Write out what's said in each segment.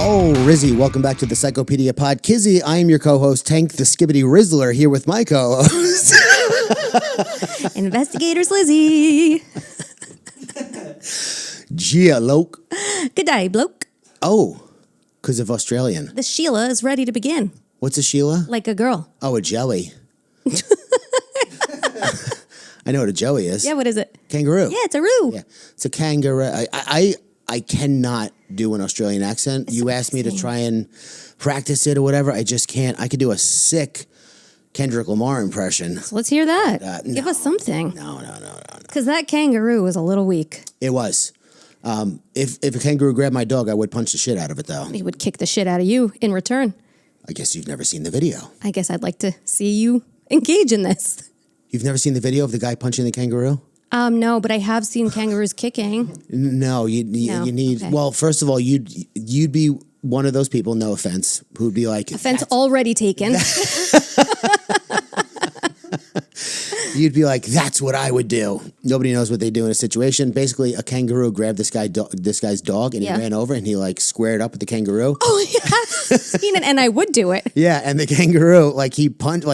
Oh, Rizzy, welcome back to the Psychopedia pod. Kizzy, I am your co-host, Tank the Skibbity Rizzler, here with my co-host. Investigators Lizzie. Gia Loke. Good day, bloke. Oh, because of Australian. The Sheila is ready to begin. What's a Sheila? Like a girl. Oh, a jelly. I know what a joey is. Yeah, what is it? Kangaroo. Yeah, it's a roo. Yeah, it's a kangaroo. I cannot do an Australian accent. You asked me to try and practice it or whatever. I just can't. I could do a sick Kendrick Lamar impression. So let's hear that. No. Give us something. No. Because that kangaroo was a little weak. It was. If a kangaroo grabbed my dog, I would punch the shit out of it, though. He would kick the shit out of you in return. I guess you've never seen the video. I guess I'd like to see you engage in this. You've never seen the video of the guy punching the kangaroo? No, but I have seen kangaroos kicking. No, you need. Okay. Well, first of all, you'd be one of those people. No offense, who'd be like, offense already taken. You'd be like, that's what I would do. Nobody knows what they do in a situation. Basically, a kangaroo grabbed this guy's dog, and he ran over and he like squared up with the kangaroo. Oh yeah, seen it, and I would do it. Yeah, and the kangaroo, he punched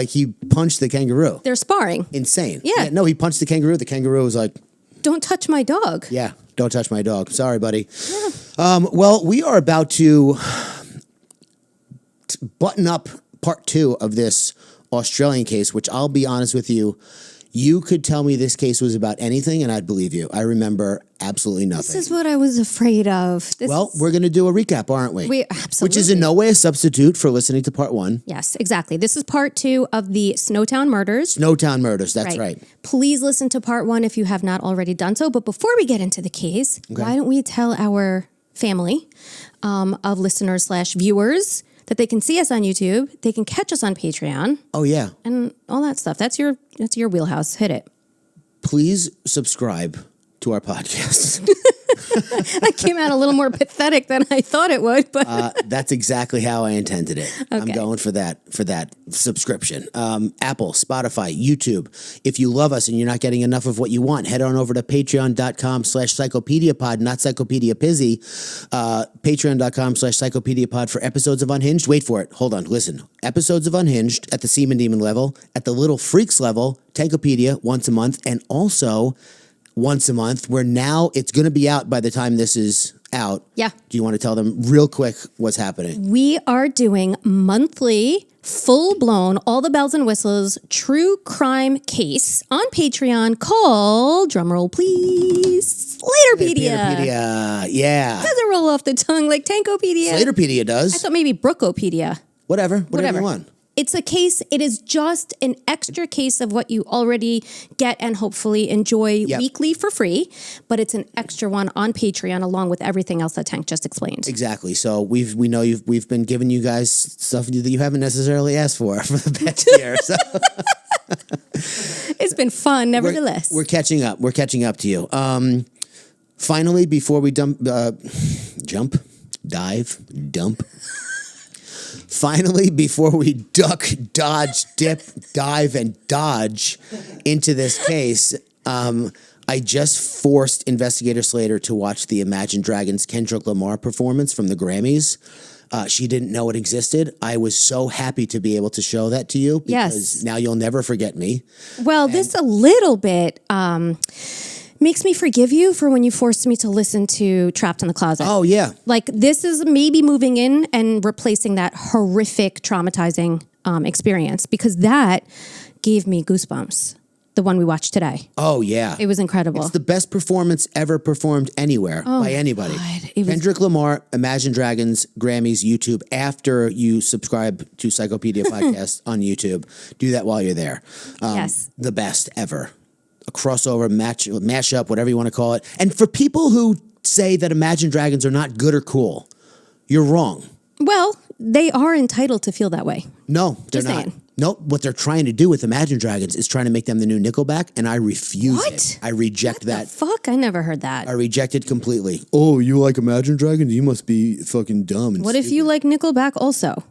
the kangaroo. They're sparring. Insane. Yeah. No, he punched the kangaroo. The kangaroo was like, "Don't touch my dog." Yeah, don't touch my dog. Sorry, buddy. Yeah. Well, we are about to button up part 2 of this Australian case, which I'll be honest with you, you could tell me this case was about anything and I'd believe you. I remember absolutely nothing. This is what I was afraid of. We're going to do a recap, aren't we? We absolutely. Which is in no way a substitute for listening to part 1. Yes, exactly. This is part 2 of the Snowtown Murders. Snowtown Murders, that's right. Please listen to part 1 if you have not already done so. But before we get into the case, why don't we tell our family of listeners/viewers that they can see us on YouTube, they can catch us on Patreon. Oh, yeah. And all that stuff. That's your wheelhouse. Hit it. Please subscribe to our podcast. That came out a little more pathetic than I thought it would, but that's exactly how I intended it. Okay. I'm going for that subscription. Apple, Spotify, YouTube. If you love us and you're not getting enough of what you want, head on over to patreon.com/psychopediapod, not Psychopedia Pizzy. Patreon.com/psychopediapod for episodes of Unhinged. Wait for it. Hold on. Listen. Episodes of Unhinged at the Seaman Demon level, at the Little Freaks level, Tankopedia once a month, and also once a month, where now it's going to be out by the time this is out. Yeah. Do you want to tell them real quick what's happening? We are doing monthly, full-blown, all the bells and whistles, true crime case on Patreon called, drumroll please, Slaterpedia. Yeah. Doesn't roll off the tongue like Tankopedia. Slaterpedia does. I thought maybe Brookopedia. Whatever you want. It's a case. It is just an extra case of what you already get and hopefully enjoy weekly for free. But it's an extra one on Patreon along with everything else that Tank just explained. Exactly. So we've been giving you guys stuff that you haven't necessarily asked for the past year. So. It's been fun, nevertheless. We're catching up. We're catching up to you. Finally, before we Finally, before we duck, dodge, dip, dive, and dodge into this case, I just forced Investigator Slater to watch the Imagine Dragons Kendrick Lamar performance from the Grammys. She didn't know it existed. I was so happy to be able to show that to you because now you'll never forget me. Well, this a little bit makes me forgive you for when you forced me to listen to Trapped in the Closet. Oh, yeah. Like, this is maybe moving in and replacing that horrific, traumatizing experience, because that gave me goosebumps, the one we watched today. Oh, yeah. It was incredible. It's the best performance ever performed anywhere by anybody. Kendrick Lamar, Imagine Dragons, Grammys, YouTube. After you subscribe to Psychopedia Podcast on YouTube, do that while you're there. Yes. The best ever. A crossover, mashup, whatever you want to call it. And for people who say that Imagine Dragons are not good or cool, you're wrong. Well, they are entitled to feel that way. No, they're Just not. saying. Nope. What they're trying to do with Imagine Dragons is trying to make them the new Nickelback, and I refuse What? it. I reject that. Fuck, I never heard that. I reject it completely. Oh, you like Imagine Dragons? You must be fucking dumb. And What if you like Nickelback also?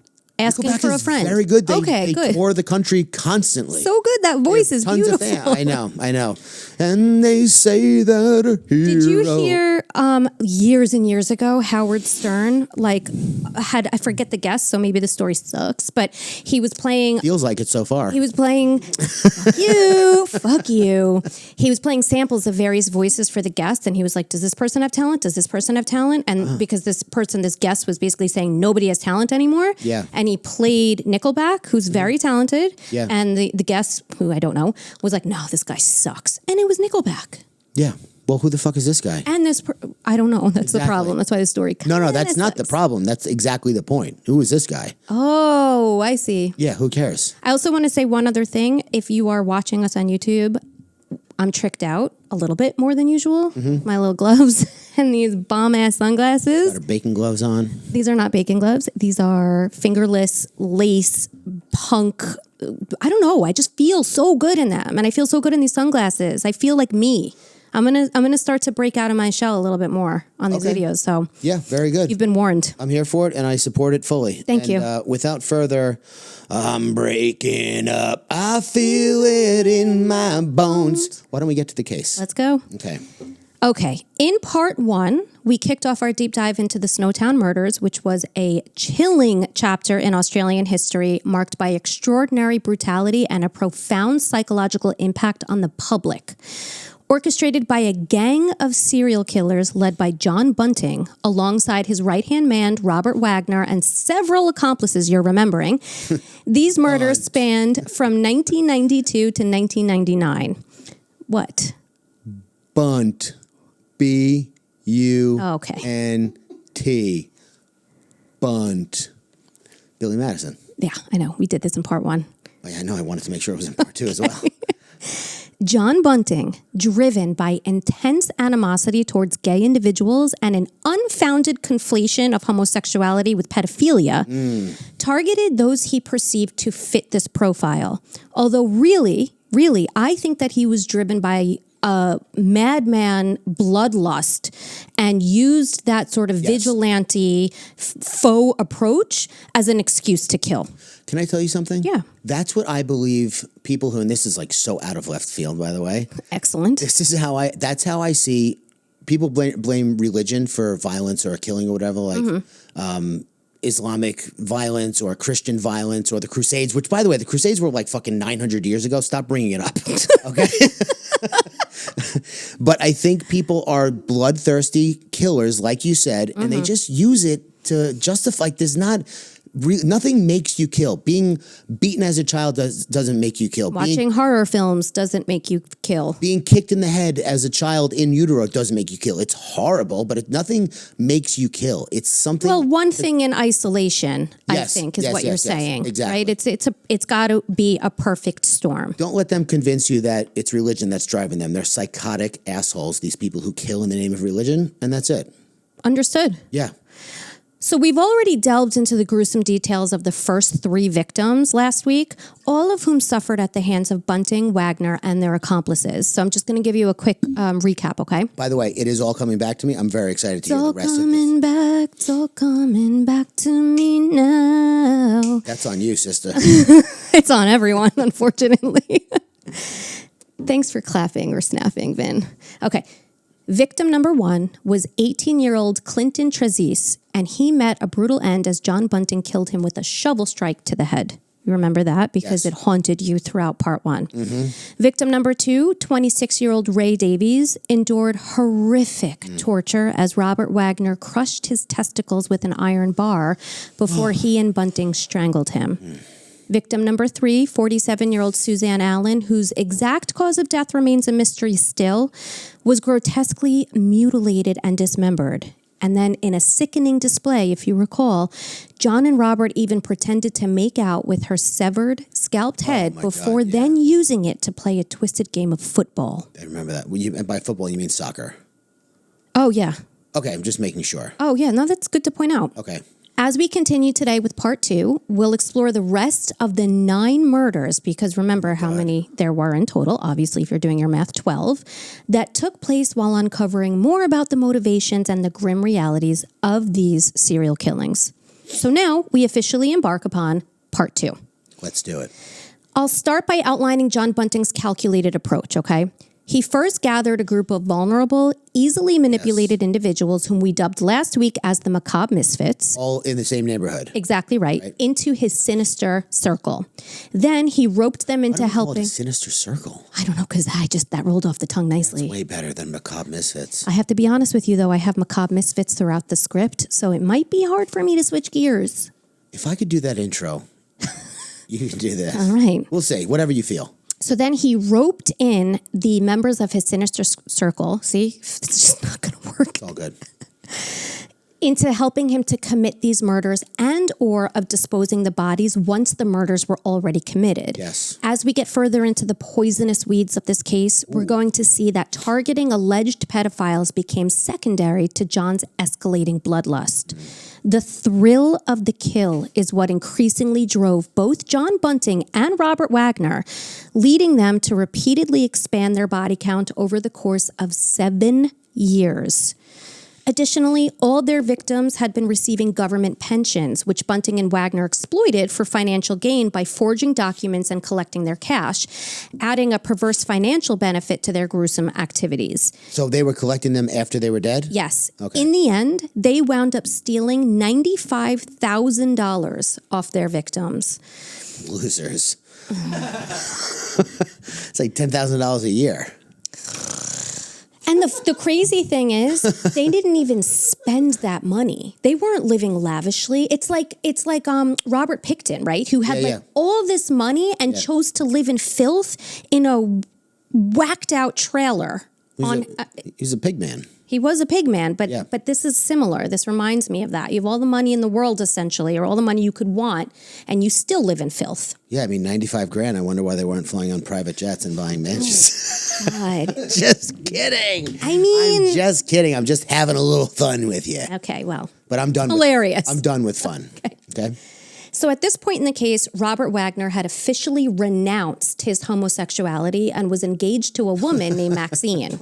asking Nickelback for a is friend. very good. They good. tour the country constantly. So good. That voice is Tons beautiful. of fans. I know. And they say that a hero. Did you hear years and years ago, Howard Stern I forget the guest, so maybe the story sucks, but he was playing. Feels like it so far. He was playing. Fuck you. He was playing samples of various voices for the guest, and he was like, "Does this person have talent? Does this person have talent?" And because this guest was basically saying nobody has talent anymore. Yeah. And he played Nickelback, who's very talented. Yeah. And the guest, who I don't know, was like, "No, this guy sucks," and it was Nickelback. Yeah. Well, who the fuck is this guy? And I don't know. That's Exactly. the problem. That's why the story. No, that's not the problem. That's exactly the point. Who is this guy? Oh, I see. Yeah, who cares? I also want to say one other thing. If you are watching us on YouTube, I'm tricked out a little bit more than usual. My little gloves and these bomb-ass sunglasses. Got her baking gloves on. These are not baking gloves. These are fingerless lace punk. I don't know. I just feel so good in them. And I feel so good in these sunglasses. I feel like me. I'm gonna start to break out of my shell a little bit more on these videos. So yeah, very good. You've been warned. I'm here for it, and I support it fully. Thank you. Without further, I'm breaking up. I feel it in my bones. Why don't we get to the case? Let's go. Okay. In part 1, we kicked off our deep dive into the Snowtown Murders, which was a chilling chapter in Australian history marked by extraordinary brutality and a profound psychological impact on the public. Orchestrated by a gang of serial killers led by John Bunting, alongside his right-hand man, Robert Wagner, and several accomplices you're remembering, these murders spanned from 1992 to 1999. What? Bunt. B-U-N-T. Bunt. Billy Madison. Yeah, I know. We did this in part 1. Oh, yeah, I know. I wanted to make sure it was in part 2 as well. John Bunting, driven by intense animosity towards gay individuals and an unfounded conflation of homosexuality with pedophilia, targeted those he perceived to fit this profile. Although really, I think that he was driven by a madman bloodlust and used that sort of vigilante faux approach as an excuse to kill. Can I tell you something? Yeah. That's what I believe people who, and this is like so out of left field, by the way. Excellent. That's how I see people blame religion for violence or killing or whatever, like Islamic violence or Christian violence or the Crusades, which, by the way, the Crusades were like fucking 900 years ago. Stop bringing it up. Okay. But I think people are bloodthirsty killers, like you said, and they just use it to justify. Like, there's nothing makes you kill. Being beaten as a child doesn't make you kill. Watching horror films doesn't make you kill. Being kicked in the head as a child in utero doesn't make you kill. It's horrible, but nothing makes you kill. It's something. Well, one thing in isolation, I think, is what you're saying. Exactly. Right? It's got to be a perfect storm. Don't let them convince you that it's religion that's driving them. They're psychotic assholes, these people who kill in the name of religion, and that's it. Understood. Yeah. So we've already delved into the gruesome details of the first 3 victims last week, all of whom suffered at the hands of Bunting, Wagner, and their accomplices. So I'm just going to give you a quick recap, okay? By the way, it is all coming back to me. I'm very excited to hear the rest of it. It's all coming back to me now. That's on you, sister. It's on everyone, unfortunately. Thanks for clapping or snapping, Vin. Okay. Victim number 1 was 18-year-old Clinton Trezise, and he met a brutal end as John Bunting killed him with a shovel strike to the head. You remember that? Because it haunted you throughout part 1. Victim number 2, 26-year-old Ray Davies, endured horrific torture as Robert Wagner crushed his testicles with an iron bar before he and Bunting strangled him. Victim number 3, 47-year-old Suzanne Allen, whose exact cause of death remains a mystery still, was grotesquely mutilated and dismembered. And then in a sickening display, if you recall, John and Robert even pretended to make out with her severed, scalped head before then using it to play a twisted game of football. I remember that. And by football, you mean soccer. Oh, yeah. Okay, I'm just making sure. Oh, yeah. No, that's good to point out. Okay. As we continue today with part 2, we'll explore the rest of the 9 murders, because remember how many there were in total, obviously if you're doing your math, 12, that took place while uncovering more about the motivations and the grim realities of these serial killings. So now we officially embark upon part 2. Let's do it. I'll start by outlining John Bunting's calculated approach, okay? He first gathered a group of vulnerable, easily manipulated individuals whom we dubbed last week as the macabre misfits. All in the same neighborhood. Exactly right. Into his sinister circle. Then he roped them into helping. A sinister circle. I don't know, because that rolled off the tongue nicely. It's way better than macabre misfits. I have to be honest with you, though. I have macabre misfits throughout the script, so it might be hard for me to switch gears. If I could do that intro, you can do this. All right. We'll see. Whatever you feel. So then he roped in the members of his sinister circle. See, it's just not going to work. It's all good. Into helping him to commit these murders and or of disposing the bodies once the murders were already committed. Yes. As we get further into the poisonous weeds of this case, we're going to see that targeting alleged pedophiles became secondary to John's escalating bloodlust. The thrill of the kill is what increasingly drove both John Bunting and Robert Wagner, leading them to repeatedly expand their body count over the course of 7 years. Additionally, all their victims had been receiving government pensions, which Bunting and Wagner exploited for financial gain by forging documents and collecting their cash, adding a perverse financial benefit to their gruesome activities. So they were collecting them after they were dead? Yes. Okay. In the end, they wound up stealing $95,000 off their victims. Losers. It's like $10,000 a year. And the crazy thing is, they didn't even spend that money. They weren't living lavishly. It's like Robert Pickton, right? Who had all this money and chose to live in filth in a whacked out trailer. He's a pig man. He was a pig man, but this is similar. This reminds me of that. You have all the money in the world, essentially, or all the money you could want, and you still live in filth. Yeah, I mean, $95,000. I wonder why they weren't flying on private jets and buying mansions. God. Just kidding. I'm just kidding. I'm just having a little fun with you. Okay, well. But I'm done. Hilarious. I'm done with fun. Okay. So at this point in the case, Robert Wagner had officially renounced his homosexuality and was engaged to a woman named Maxine.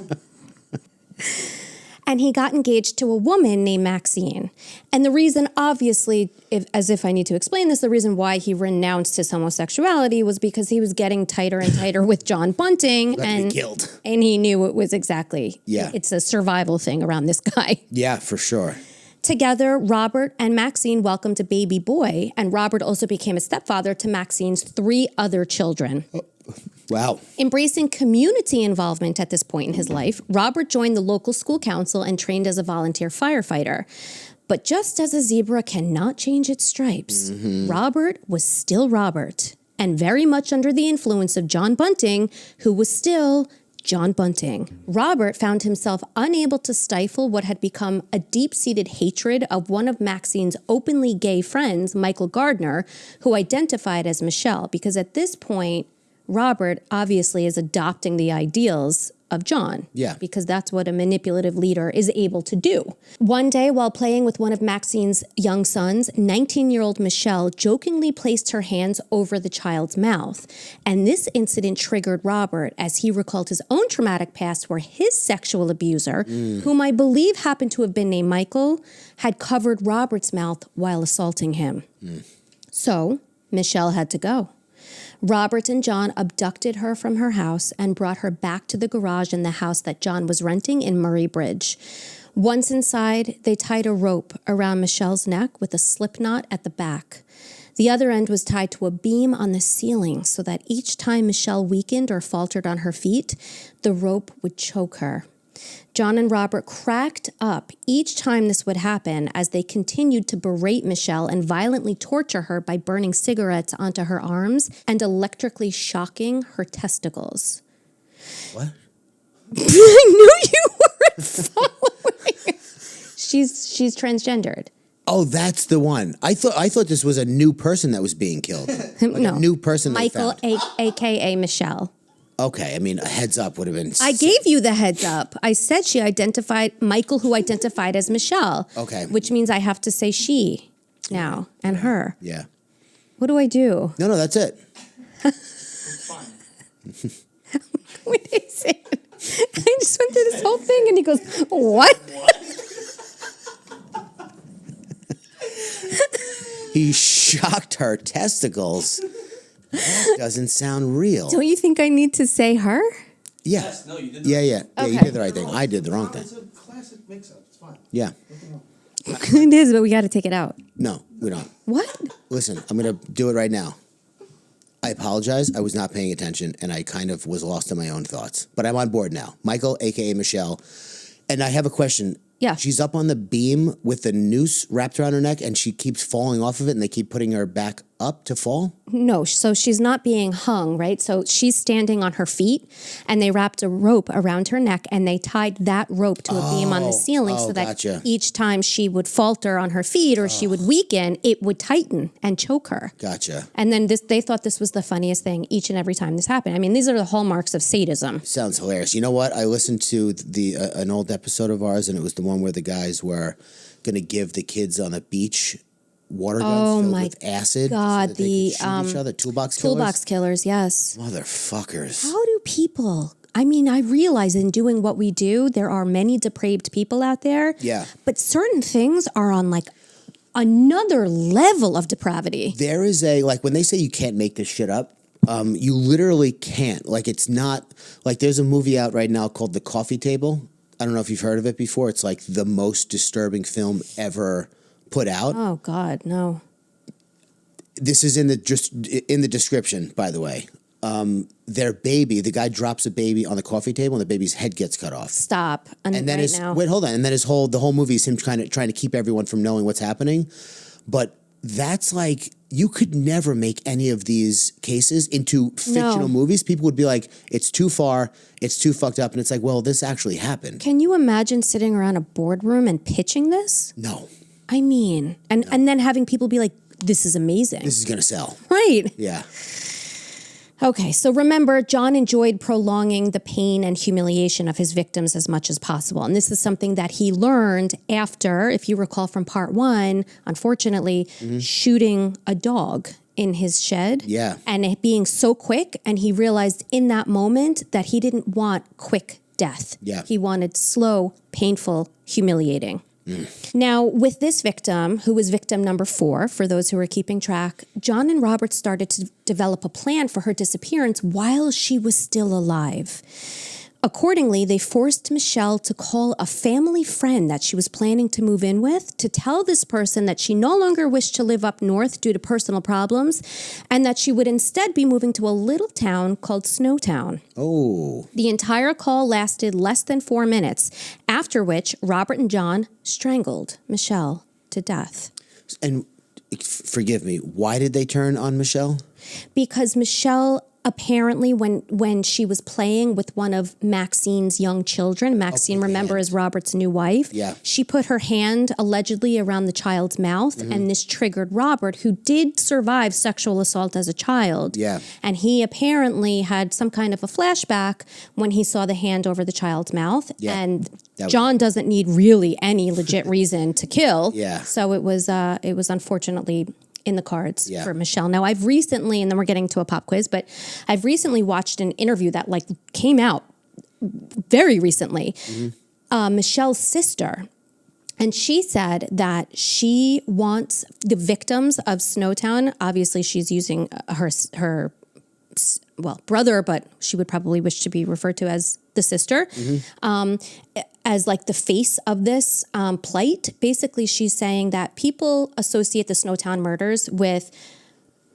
And he got engaged to a woman named Maxine. And the reason, obviously, as if I need to explain this, the reason why he renounced his homosexuality was because he was getting tighter and tighter with John Bunting. And killed. And he knew it was exactly, yeah. It's a survival thing around this guy. Yeah, for sure. Together, Robert and Maxine welcomed a baby boy, and Robert also became a stepfather to Maxine's 3 other children. Oh. Wow. Embracing community involvement at this point in his life, Robert joined the local school council and trained as a volunteer firefighter. But just as a zebra cannot change its stripes, Robert was still Robert, and very much under the influence of John Bunting, who was still John Bunting. Robert found himself unable to stifle what had become a deep-seated hatred of one of Maxine's openly gay friends, Michelle Gardner, who identified as Michelle, because at this point, Robert obviously is adopting the ideals of John. Yeah. Because that's what a manipulative leader is able to do. One day, while playing with one of Maxine's young sons, 19-year-old Michelle jokingly placed her hands over the child's mouth. And this incident triggered Robert as he recalled his own traumatic past where his sexual abuser, whom I believe happened to have been named Michael, had covered Robert's mouth while assaulting him. So, Michelle had to go. Robert and John abducted her from her house and brought her back to the garage in the house that John was renting in Murray Bridge. Once inside, they tied a rope around Michelle's neck with a slip knot at the back. The other end was tied to a beam on the ceiling so that each time Michelle weakened or faltered on her feet, the rope would choke her. John and Robert cracked up each time this would happen as they continued to berate Michelle and violently torture her by burning cigarettes onto her arms and electrically shocking her testicles. What? I knew you weren't following. She's transgendered. Oh, that's the one. I thought this was a new person that was being killed. Like no. A new person they Michael, found. a.k.a. Michelle. Okay, I mean, a heads up would have been... I gave you the heads up. I said she identified Michael, who identified as Michelle. Okay. Which means I have to say she now and her. Yeah. What do I do? No, that's it. What is it? I just went through this whole thing and he goes, what? He shocked her testicles. That doesn't sound real. Don't you think I need to say her? Yeah. Yes, no, you did Yeah, yeah. Yeah, you Okay. did the right thing. I did the wrong thing. It's a classic mix-up. It's fine. Yeah. It is, but we got to take it out. No, we don't. What? Listen, I'm going to do it right now. I apologize. I was not paying attention, and I kind of was lost in my own thoughts. But I'm on board now. Michael, a.k.a. Michelle. And I have a question. Yeah. She's up on the beam with the noose wrapped around her neck, and she keeps falling off of it, and they keep putting her back up to fall? No, so she's not being hung, right? So she's standing on her feet, and they wrapped a rope around her neck, and they tied that rope to a beam on the ceiling so that gotcha. each time she would falter on her feet or she would weaken, it would tighten and choke her. Gotcha. And then they thought this was the funniest thing each and every time this happened. I mean, these are the hallmarks of sadism. Sounds hilarious. You know what? I listened to an old episode of ours, and it was the one where the guys were going to give the kids on the beach water guns filled with acid God, so that they could shoot each other. Toolbox killers? Toolbox killers, yes. Motherfuckers. How do people... I mean, I realize in doing what we do, there are many depraved people out there. Yeah. But certain things are on like another level of depravity. There is when they say you can't make this shit up, you literally can't. Like, it's not, like, there's a movie out right now called The Coffee Table. I don't know if you've heard of it before. It's like the most disturbing film ever put out. Oh, God, no. This is in the description, by the way. Their baby, the guy drops a baby on the coffee table, and the baby's head gets cut off. Stop. And then now. wait, hold on. And then the whole movie is him trying to keep everyone from knowing what's happening. But that's like, you could never make any of these cases into fictional movies. People would be like, it's too far, it's too fucked up. And it's like, well, this actually happened. Can you imagine sitting around a boardroom and pitching this? No. I mean, and then having people be like, this is amazing. This is going to sell. Right. Yeah. Okay, so remember, John enjoyed prolonging the pain and humiliation of his victims as much as possible. And this is something that he learned after, if you recall from part one, unfortunately, shooting a dog in his shed. Yeah. And it being so quick. And he realized in that moment that he didn't want quick death. Yeah. He wanted slow, painful, humiliating. Now, with this victim, who was victim number 4, for those who are keeping track, John and Robert started to develop a plan for her disappearance while she was still alive. Accordingly, they forced Michelle to call a family friend that she was planning to move in with to tell this person that she no longer wished to live up north due to personal problems and that she would instead be moving to a little town called Snowtown. Oh. The entire call lasted less than 4 minutes, after which Robert and John strangled Michelle to death. And forgive me, why did they turn on Michelle? Because Michelle apparently when she was playing with one of Maxine's young children, Maxine, remember, is Robert's new wife. Yeah. She put her hand allegedly around the child's mouth, and this triggered Robert, who did survive sexual assault as a child. Yeah. And he apparently had some kind of a flashback when he saw the hand over the child's mouth. Yeah. And John doesn't need really any legit reason to kill. Yeah. So it was unfortunately in the cards Yeah. for Michelle. Now, I've recently, and then we're getting to a pop quiz, but I've recently watched an interview that came out very recently. Michelle's sister, and she said that she wants the victims of Snowtown. Obviously, she's using her brother, but she would probably wish to be referred to as the sister. As like the face of this plight. Basically, she's saying that people associate the Snowtown murders with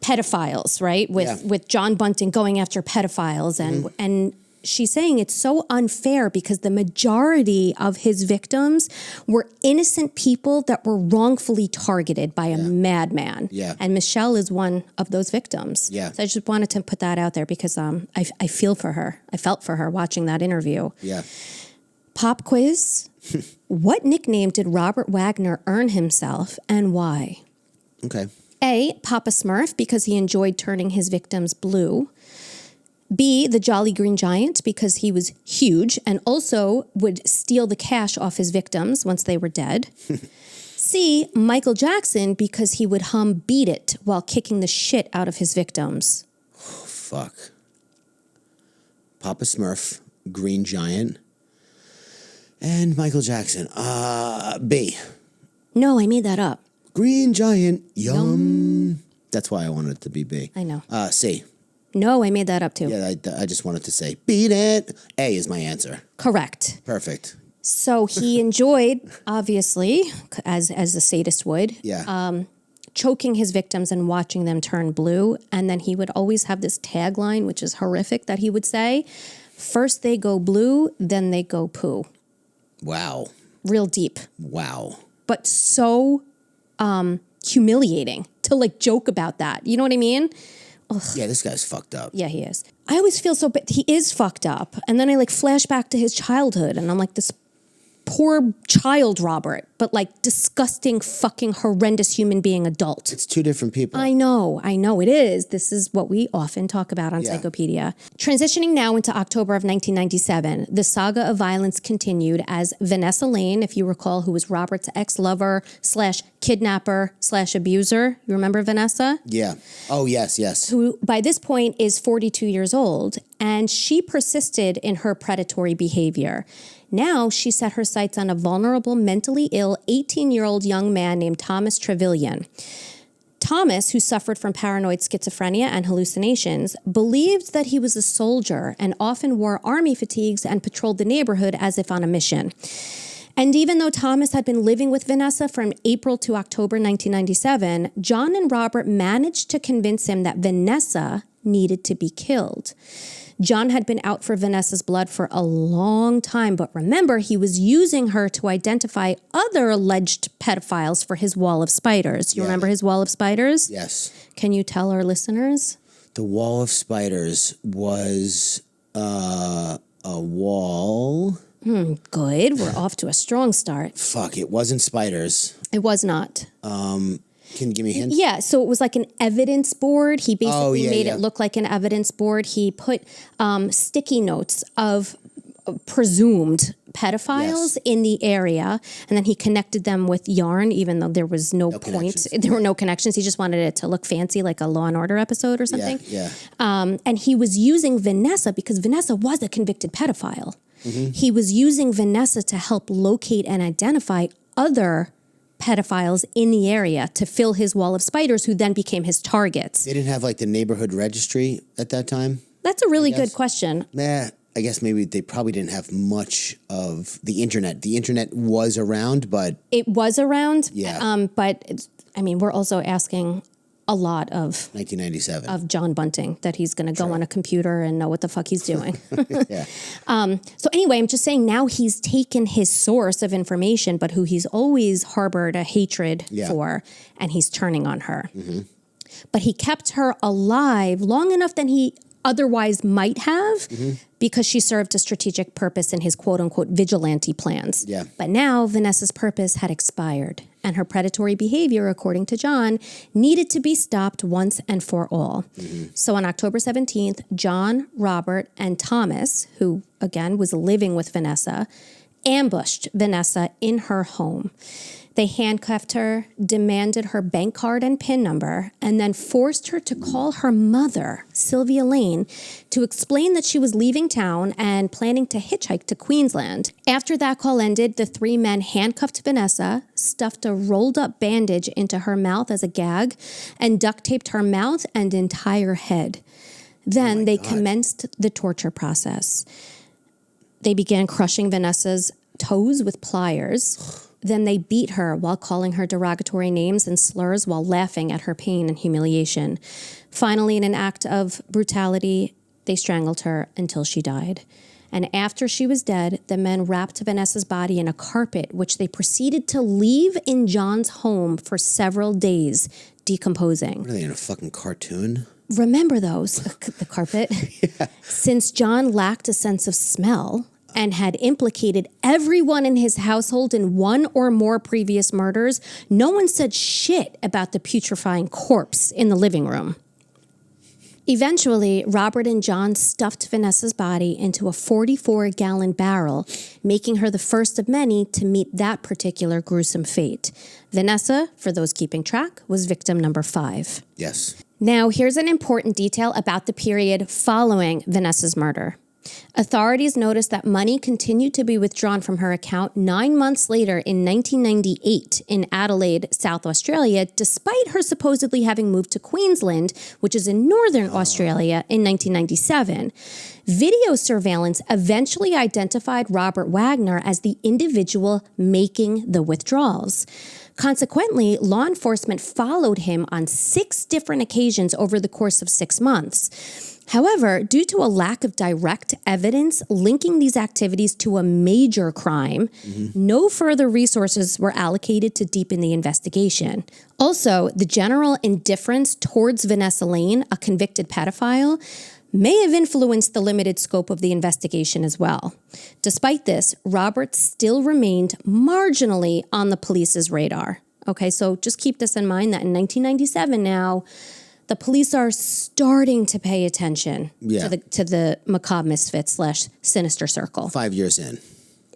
pedophiles, right? With John Bunting going after pedophiles. And she's saying it's so unfair because the majority of his victims were innocent people that were wrongfully targeted by a madman. Yeah. And Michelle is one of those victims. Yeah. So I just wanted to put that out there because I feel for her. I felt for her watching that interview. Yeah. Pop quiz. What nickname did Robert Wagner earn himself and why? Okay. A, Papa Smurf, because he enjoyed turning his victims blue. B, the Jolly Green Giant, because he was huge and also would steal the cash off his victims once they were dead. C, Michael Jackson, because he would hum Beat It while kicking the shit out of his victims. Fuck. Papa Smurf, Green Giant, and Michael Jackson. B. No, I made that up. Green Giant, yum. That's why I wanted it to be B. I know. C. No, I made that up too. Yeah, I just wanted to say, beat it. A is my answer. Correct. Perfect. So he enjoyed, obviously, as a sadist would, Yeah. choking his victims and watching them turn blue. And then he would always have this tagline, which is horrific, that he would say, first they go blue, then they go poo. Wow. Real deep. Wow. But so humiliating to like joke about that. You know what I mean? Ugh. Yeah, this guy's fucked up. Yeah, he is. I always feel so bad. He is fucked up. And then I like flash back to his childhood and I'm like, this poor child Robert, but like disgusting, fucking horrendous human being adult. It's two different people. I know it is. This is what we often talk about on Yeah. Psychopedia. Transitioning now into October of 1997, the saga of violence continued as Vanessa Lane, if you recall, who was Robert's ex-lover / kidnapper / abuser. You remember Vanessa? Yeah. Oh, yes. Who by this point is 42 years old, and she persisted in her predatory behavior. Now she set her sights on a vulnerable, mentally ill 18-year-old young man named Thomas Trevillion. Thomas, who suffered from paranoid schizophrenia and hallucinations, believed that he was a soldier and often wore army fatigues and patrolled the neighborhood as if on a mission. And even though Thomas had been living with Vanessa from April to October 1997, John and Robert managed to convince him that Vanessa needed to be killed. John had been out for Vanessa's blood for a long time, but remember, he was using her to identify other alleged pedophiles for his wall of spiders. You remember his wall of spiders? Yes. Can you tell our listeners? The wall of spiders was a wall. Good. We're off to a strong start. Fuck, it wasn't spiders. It was not. Can you give me a hint? Yeah, so it was like an evidence board. He basically made yeah. it look like an evidence board. He put sticky notes of presumed pedophiles in the area, and then he connected them with yarn, even though there was no point. connections. There were no connections. He just wanted it to look fancy, like a Law and Order episode or something. Yeah. And he was using Vanessa because Vanessa was a convicted pedophile. Mm-hmm. He was using Vanessa to help locate and identify other pedophiles in the area to fill his wall of spiders, who then became his targets. They didn't have like the neighborhood registry at that time? That's a really good question. I guess maybe they probably didn't have much of the internet. The internet was around, but... It was around, Yeah. but I mean, we're also asking a lot of 1997. of John Bunting, that he's going to go on a computer and know what the fuck he's doing. Yeah. So anyway, I'm just saying now he's taken his source of information, but who he's always harbored a hatred for, and he's turning on her. Mm-hmm. But he kept her alive long enough than he otherwise might have, because she served a strategic purpose in his quote-unquote vigilante plans. Yeah. But now Vanessa's purpose had expired, and her predatory behavior, according to John, needed to be stopped once and for all. Mm-hmm. So on October 17th, John, Robert, and Thomas, who, again, was living with Vanessa, ambushed Vanessa in her home. They handcuffed her, demanded her bank card and PIN number, and then forced her to call her mother, Sylvia Lane, to explain that she was leaving town and planning to hitchhike to Queensland. After that call ended, the three men handcuffed Vanessa, stuffed a rolled-up bandage into her mouth as a gag, and duct-taped her mouth and entire head. Then they commenced the torture process. They began crushing Vanessa's toes with pliers. Then they beat her while calling her derogatory names and slurs while laughing at her pain and humiliation. Finally, in an act of brutality, they strangled her until she died. And after she was dead, the men wrapped Vanessa's body in a carpet, which they proceeded to leave in John's home for several days, decomposing. What are they, in a fucking cartoon? Remember those, the carpet? Yeah. Since John lacked a sense of smell and had implicated everyone in his household in one or more previous murders, no one said shit about the putrefying corpse in the living room. Eventually, Robert and John stuffed Vanessa's body into a 44-gallon barrel, making her the first of many to meet that particular gruesome fate. Vanessa, for those keeping track, was victim number 5. Yes. Now, here's an important detail about the period following Vanessa's murder. Authorities noticed that money continued to be withdrawn from her account 9 months later in 1998 in Adelaide, South Australia, despite her supposedly having moved to Queensland, which is in northern Australia, in 1997. Video surveillance eventually identified Robert Wagner as the individual making the withdrawals. Consequently, law enforcement followed him on 6 different occasions over the course of 6 months. However, due to a lack of direct evidence linking these activities to a major crime, no further resources were allocated to deepen the investigation. Also, the general indifference towards Vanessa Lane, a convicted pedophile, may have influenced the limited scope of the investigation as well. Despite this, Robert still remained marginally on the police's radar. Okay, so just keep this in mind that in 1997 now, the police are starting to pay attention to the macabre misfits / sinister circle. 5 years in.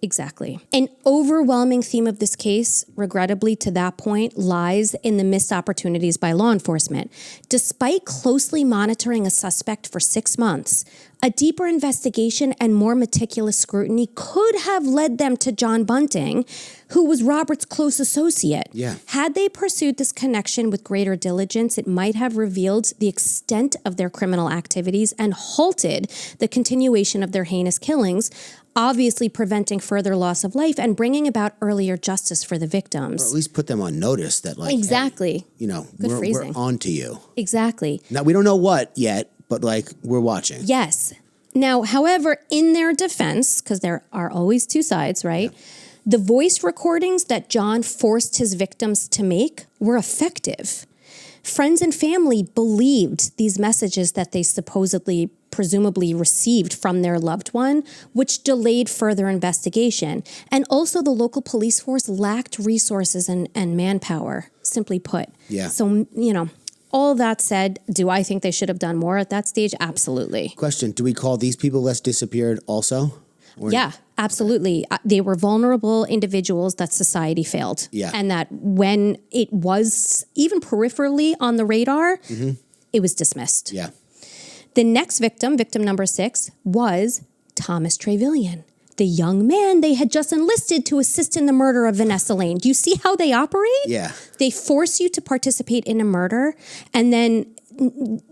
Exactly. An overwhelming theme of this case, regrettably to that point, lies in the missed opportunities by law enforcement. Despite closely monitoring a suspect for 6 months, a deeper investigation and more meticulous scrutiny could have led them to John Bunting, who was Robert's close associate. Yeah. Had they pursued this connection with greater diligence, it might have revealed the extent of their criminal activities and halted the continuation of their heinous killings, obviously preventing further loss of life and bringing about earlier justice for the victims. Or at least put them on notice that, like, exactly. hey, you know, Good we're phrasing. on to you. Exactly. Now, we don't know what yet, but, like, we're watching. Yes. Now, however, in their defense, because there are always two sides, right? Yeah. The voice recordings that John forced his victims to make were effective. Friends and family believed these messages that they presumably received from their loved one, which delayed further investigation. And also the local police force lacked resources and manpower, simply put. Yeah. So, you know, all that said, do I think they should have done more at that stage? Absolutely. Question, do we call these people less disappeared also? Or yeah, absolutely. They were vulnerable individuals that society failed. Yeah. And that when it was even peripherally on the radar, it was dismissed. Yeah. The next victim, victim number 6, was Thomas Trevillion, the young man they had just enlisted to assist in the murder of Vanessa Lane. Do you see how they operate? Yeah. They force you to participate in a murder, and then,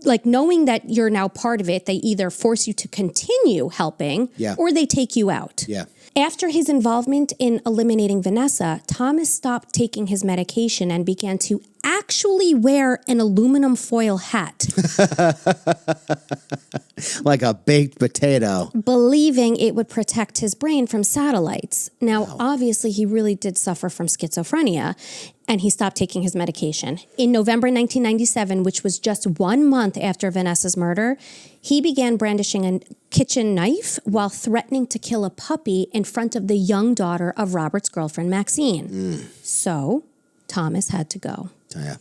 like, knowing that you're now part of it, they either force you to continue helping or they take you out. Yeah. After his involvement in eliminating Vanessa, Thomas stopped taking his medication and began to actually wear an aluminum foil hat. Like a baked potato. Believing it would protect his brain from satellites. Now, obviously, he really did suffer from schizophrenia, and he stopped taking his medication. In November 1997, which was just 1 month after Vanessa's murder, he began brandishing a kitchen knife while threatening to kill a puppy in front of the young daughter of Robert's girlfriend, Maxine. So, Thomas had to go. Oh, yeah.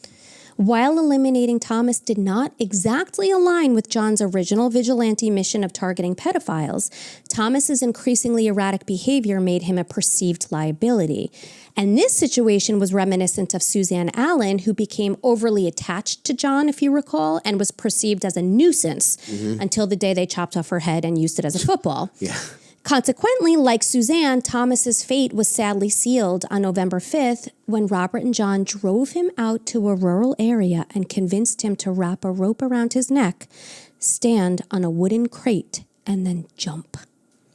While eliminating Thomas did not exactly align with John's original vigilante mission of targeting pedophiles, Thomas's increasingly erratic behavior made him a perceived liability. And this situation was reminiscent of Suzanne Allen, who became overly attached to John, if you recall, and was perceived as a nuisance until the day they chopped off her head and used it as a football. Yeah. Consequently, like Suzanne, Thomas's fate was sadly sealed on November 5th when Robert and John drove him out to a rural area and convinced him to wrap a rope around his neck, stand on a wooden crate, and then jump.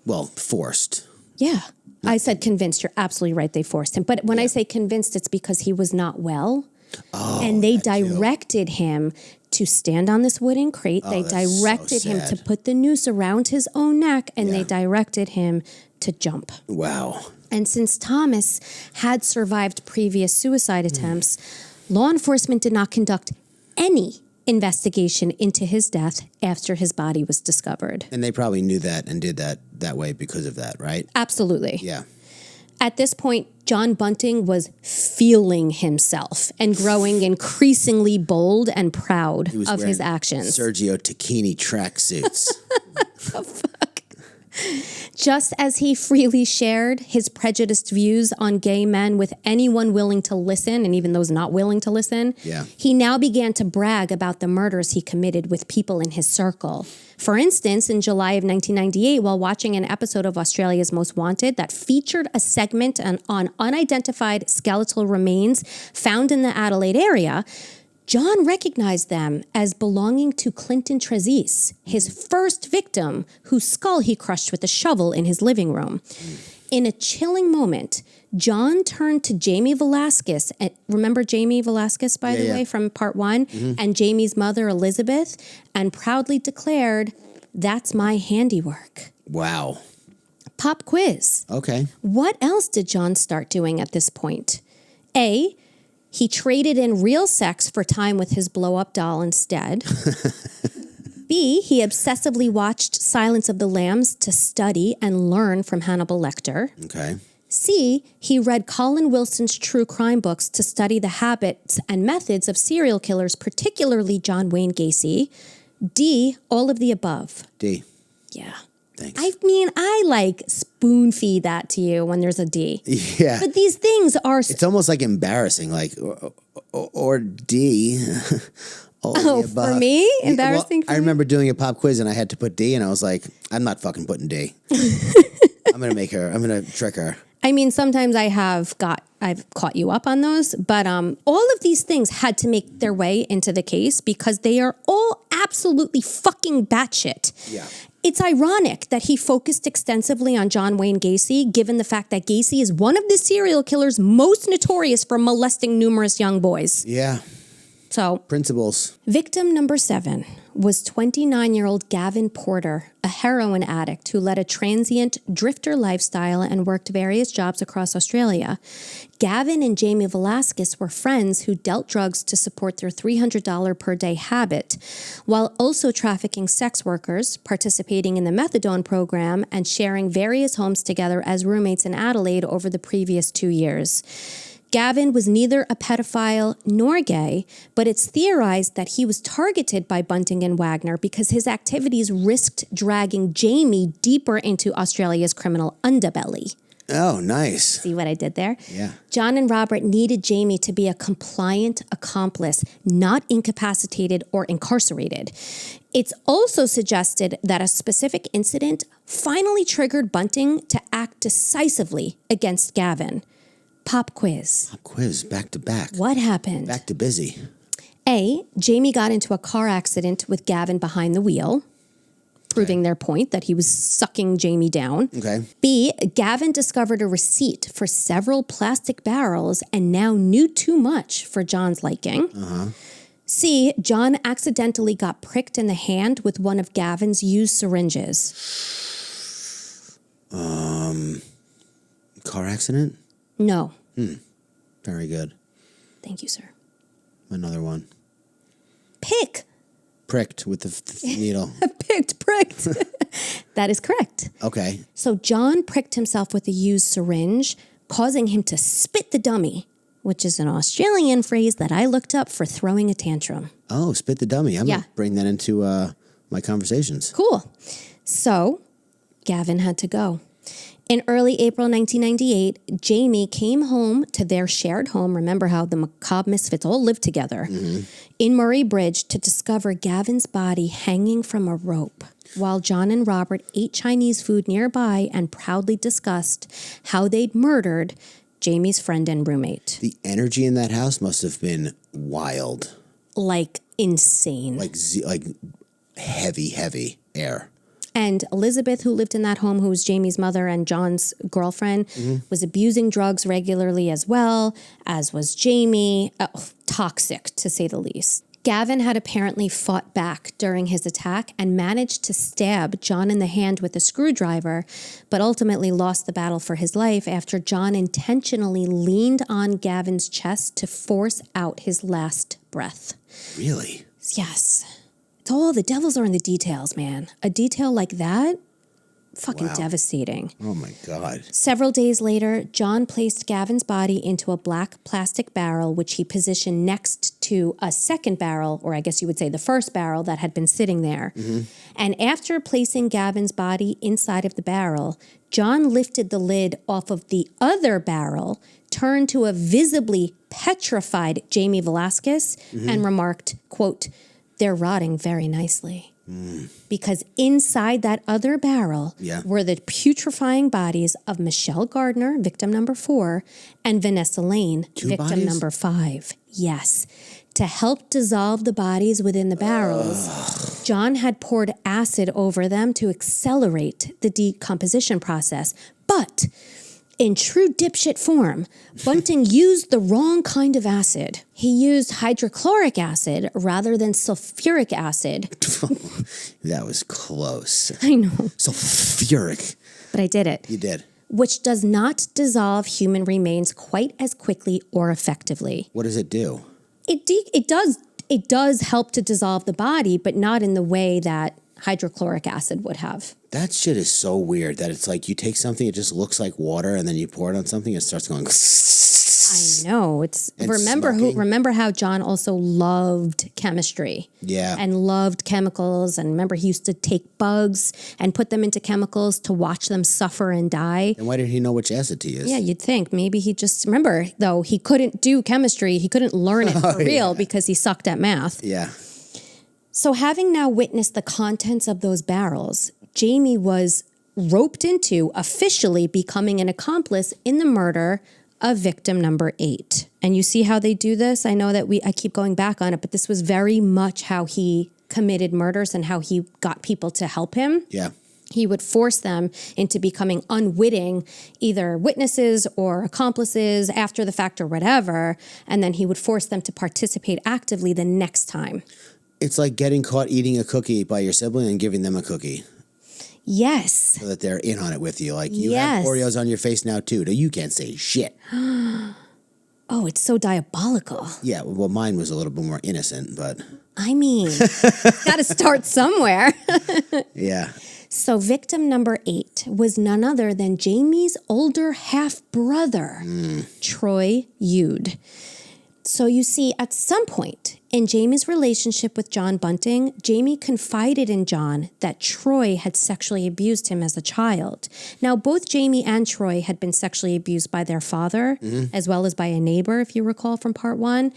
Well, forced. Yeah. I said convinced. You're absolutely right. They forced him. But when I say convinced, it's because he was not well. Oh, and they directed him to stand on this wooden crate. They directed him to put the noose around his own neck, and they directed him to jump. Wow. And since Thomas had survived previous suicide attempts, law enforcement did not conduct any investigation into his death after his body was discovered. And they probably knew that and did that way because of that, right? Absolutely. Yeah. At this point, John Bunting was feeling himself and growing increasingly bold and proud of his actions. Sergio Tacchini tracksuits. Oh, fuck. Just as he freely shared his prejudiced views on gay men with anyone willing to listen, and even those not willing to listen, he now began to brag about the murders he committed with people in his circle. For instance, in July of 1998, while watching an episode of Australia's Most Wanted that featured a segment on unidentified skeletal remains found in the Adelaide area, John recognized them as belonging to Clinton Trezise, his first victim, whose skull he crushed with a shovel in his living room. In a chilling moment, John turned to Jamie Velasquez. Remember Jamie Velasquez, by the way, from part one? And Jamie's mother, Elizabeth, and proudly declared, "That's my handiwork." Wow. Pop quiz. Okay. What else did John start doing at this point? A, he traded in real sex for time with his blow-up doll instead. B, he obsessively watched Silence of the Lambs to study and learn from Hannibal Lecter. Okay. C, he read Colin Wilson's true crime books to study the habits and methods of serial killers, particularly John Wayne Gacy. D, all of the above. D. Yeah. Thanks. I mean, I like spoon feed that to you when there's a D. Yeah. But these things are... It's almost like embarrassing, like, or D. Oh, for me? Embarrassing for I me? remember doing a pop quiz and I had to put D and I was like, I'm not fucking putting D. I'm going to trick her. I mean, sometimes I've caught you up on those, but all of these things had to make their way into the case because they are all absolutely fucking batshit. Yeah. It's ironic that he focused extensively on John Wayne Gacy, given the fact that Gacy is one of the serial killers most notorious for molesting numerous young boys. Yeah. So, Principles. victim number 7 was 29-year-old Gavin Porter, a heroin addict who led a transient drifter lifestyle and worked various jobs across Australia. Gavin and Jamie Velasquez were friends who dealt drugs to support their $300 per day habit, while also trafficking sex workers, participating in the methadone program, and sharing various homes together as roommates in Adelaide over the previous 2 years. Gavin was neither a pedophile nor gay, but it's theorized that he was targeted by Bunting and Wagner because his activities risked dragging Jamie deeper into Australia's criminal underbelly. Oh, nice. See what I did there? Yeah. John and Robert needed Jamie to be a compliant accomplice, not incapacitated or incarcerated. It's also suggested that a specific incident finally triggered Bunting to act decisively against Gavin. Pop quiz. Pop quiz, back to back. What happened? Back to busy. A, Jamie got into a car accident with Gavin behind the wheel, proving their point that he was sucking Jamie down. Okay. B, Gavin discovered a receipt for several plastic barrels and now knew too much for John's liking. C, John accidentally got pricked in the hand with one of Gavin's used syringes. Car accident? No. Very good. Thank you, sir. Another one. Pick. Pricked with the needle. Pricked. That is correct. Okay. So John pricked himself with a used syringe, causing him to spit the dummy, which is an Australian phrase that I looked up for throwing a tantrum. Oh, spit the dummy. I'm going Yeah. to bring that into my conversations. Cool. So Gavin had to go. In early April 1998, Jamie came home to their shared home. Remember how the macabre misfits all lived together in Murray Bridge to discover Gavin's body hanging from a rope while John and Robert ate Chinese food nearby and proudly discussed how they'd murdered Jamie's friend and roommate. The energy in that house must have been wild. Like insane. Like heavy air. And Elizabeth, who lived in that home, who was Jamie's mother and John's girlfriend, was abusing drugs regularly as well, as was Jamie. Toxic, to say the least. Gavin had apparently fought back during his attack and managed to stab John in the hand with a screwdriver, but ultimately lost the battle for his life after John intentionally leaned on Gavin's chest to force out his last breath. Really? Yes. It's all the devils are in the details, man. A detail like that Fucking Wow. devastating. Oh my God. Several days later, John placed Gavin's body into a black plastic barrel, which he positioned next to a second barrel, or I guess you would say the first barrel that had been sitting there. And after placing Gavin's body inside of the barrel, John lifted the lid off of the other barrel, turned to a visibly petrified Jamie Velasquez, and remarked, quote, "They're rotting very nicely." Because inside that other barrel were the putrefying bodies of Michelle Gardner, victim number 4, and Vanessa Lane, victim bodies? number 5. Yes. To help dissolve the bodies within the barrels, John had poured acid over them to accelerate the decomposition process. But in true dipshit form, Bunting used the wrong kind of acid. He used hydrochloric acid rather than sulfuric acid. That was close. I know, Sulfuric. but I did it. You did. Which does not dissolve human remains quite as quickly or effectively. What does it do? It does help to dissolve the body, but not in the way that hydrochloric acid would have. That shit is so weird that it's like you take something, it just looks like water, and then you pour it on something, it starts going. I know. It's And remember smoking. how John also loved chemistry. Yeah. And loved chemicals, and remember he used to take bugs and put them into chemicals to watch them suffer and die. And why did he know which acid to use? Yeah, you'd think maybe he just remember though he couldn't do chemistry, he couldn't learn it for real because he sucked at math. Yeah. So having now witnessed the contents of those barrels, Jamie was roped into officially becoming an accomplice in the murder of victim number 8. And you see how they do this? I know that I keep going back on it, but this was very much how he committed murders and how he got people to help him. Yeah. He would force them into becoming unwitting, either witnesses or accomplices after the fact or whatever, and then he would force them to participate actively the next time. It's like getting caught eating a cookie by your sibling and giving them a cookie Yes. so that they're in on it with you. Like, you Yes. have Oreos on your face now, too. You can't say shit. Oh, it's so diabolical. Yeah, well, mine was a little bit more innocent, but I mean, got to start somewhere. yeah. So victim number 8 was none other than Jamie's older half-brother, Troy Yud. So you see, at some point in Jamie's relationship with John Bunting, Jamie confided in John that Troy had sexually abused him as a child. Now, both Jamie and Troy had been sexually abused by their father, as well as by a neighbor, if you recall from part 1.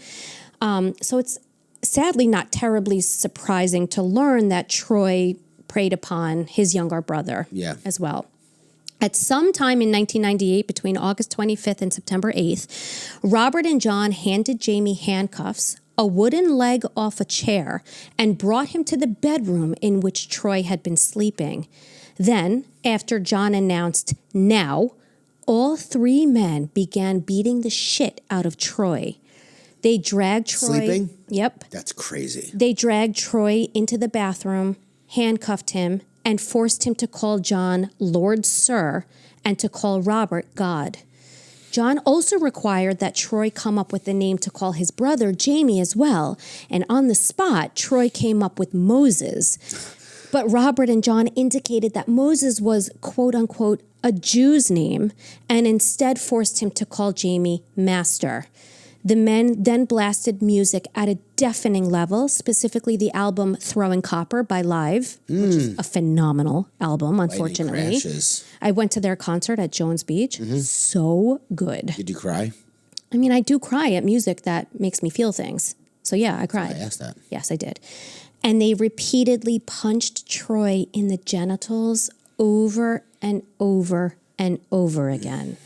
So it's sadly not terribly surprising to learn that Troy preyed upon his younger brother as well. At some time in 1998, between August 25th and September 8th, Robert and John handed Jamie handcuffs, a wooden leg off a chair, and brought him to the bedroom in which Troy had been sleeping. Then, after John announced, "Now," all 3 men began beating the shit out of Troy. They dragged Troy... Sleeping? Yep. That's crazy. They dragged Troy into the bathroom, handcuffed him, and forced him to call John Lord Sir and to call Robert God. John also required that Troy come up with a name to call his brother Jamie as well, and on the spot, Troy came up with Moses. But Robert and John indicated that Moses was, quote-unquote, a Jew's name, and instead forced him to call Jamie Master. The men then blasted music at a deafening level, specifically the album Throwing Copper by Live, which is a phenomenal album, unfortunately. Lightning crashes. I went to their concert at Jones Beach. So good. Did you cry? I mean, I do cry at music that makes me feel things. So yeah, I cried. I asked that. Yes, I did. And they repeatedly punched Troy in the genitals over and over and over again.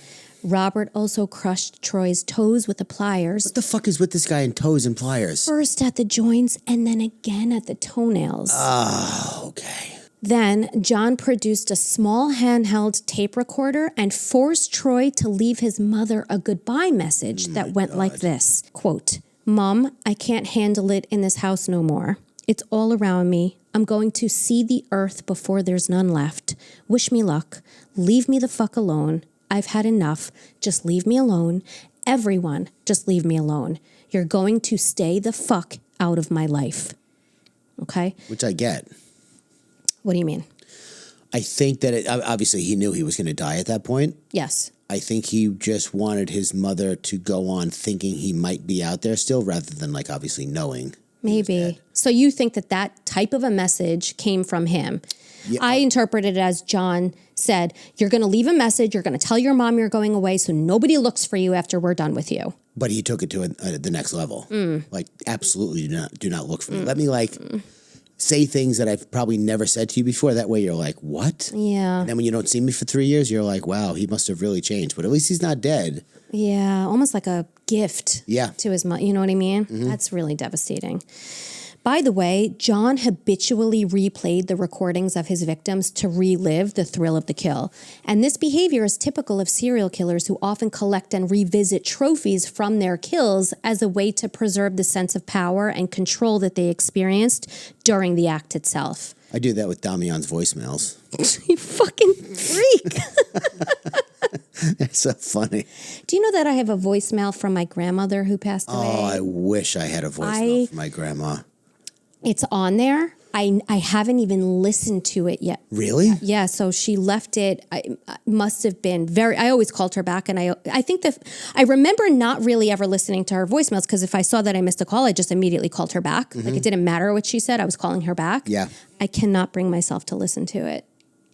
Robert also crushed Troy's toes with the pliers. What the fuck is with this guy in toes and pliers? First at the joints and then again at the toenails. Oh, okay. Then John produced a small handheld tape recorder and forced Troy to leave his mother a goodbye message that went like this, quote, "Mom, I can't handle it in this house no more. It's all around me. I'm going to see the earth before there's none left. Wish me luck. Leave me the fuck alone. I've had enough. Just leave me alone. Everyone, just leave me alone. You're going to stay the fuck out of my life." Okay? Which I get. What do you mean? I think that obviously he knew he was going to die at that point. Yes. I think he just wanted his mother to go on thinking he might be out there still, rather than like obviously knowing. Maybe. So you think that type of a message came from him? Yeah. I interpret it as John said, you're going to leave a message, you're going to tell your mom you're going away so nobody looks for you after we're done with you. But he took it to the next level. Like, absolutely do not look for me. Let me say things that I've probably never said to you before. That way you're like, what? Yeah. And then when you don't see me for 3 years, you're like, wow, he must have really changed. But at least he's not dead. Yeah, almost like a gift to his mom. You know what I mean? Mm-hmm. That's really devastating. By the way, John habitually replayed the recordings of his victims to relive the thrill of the kill. And this behavior is typical of serial killers who often collect and revisit trophies from their kills as a way to preserve the sense of power and control that they experienced during the act itself. I do that with Damian's voicemails. You fucking freak. It's so funny. Do you know that I have a voicemail from my grandmother who passed away? Oh, I wish I had a voicemail from my grandma. It's on there. I haven't even listened to it yet. Really? Yeah, so she left it. I must have been I always called her back, and I think that I remember not really ever listening to her voicemails, because if I saw that I missed a call, I just immediately called her back. Like, it didn't matter what she said, I was calling her back. Yeah. I cannot bring myself to listen to it.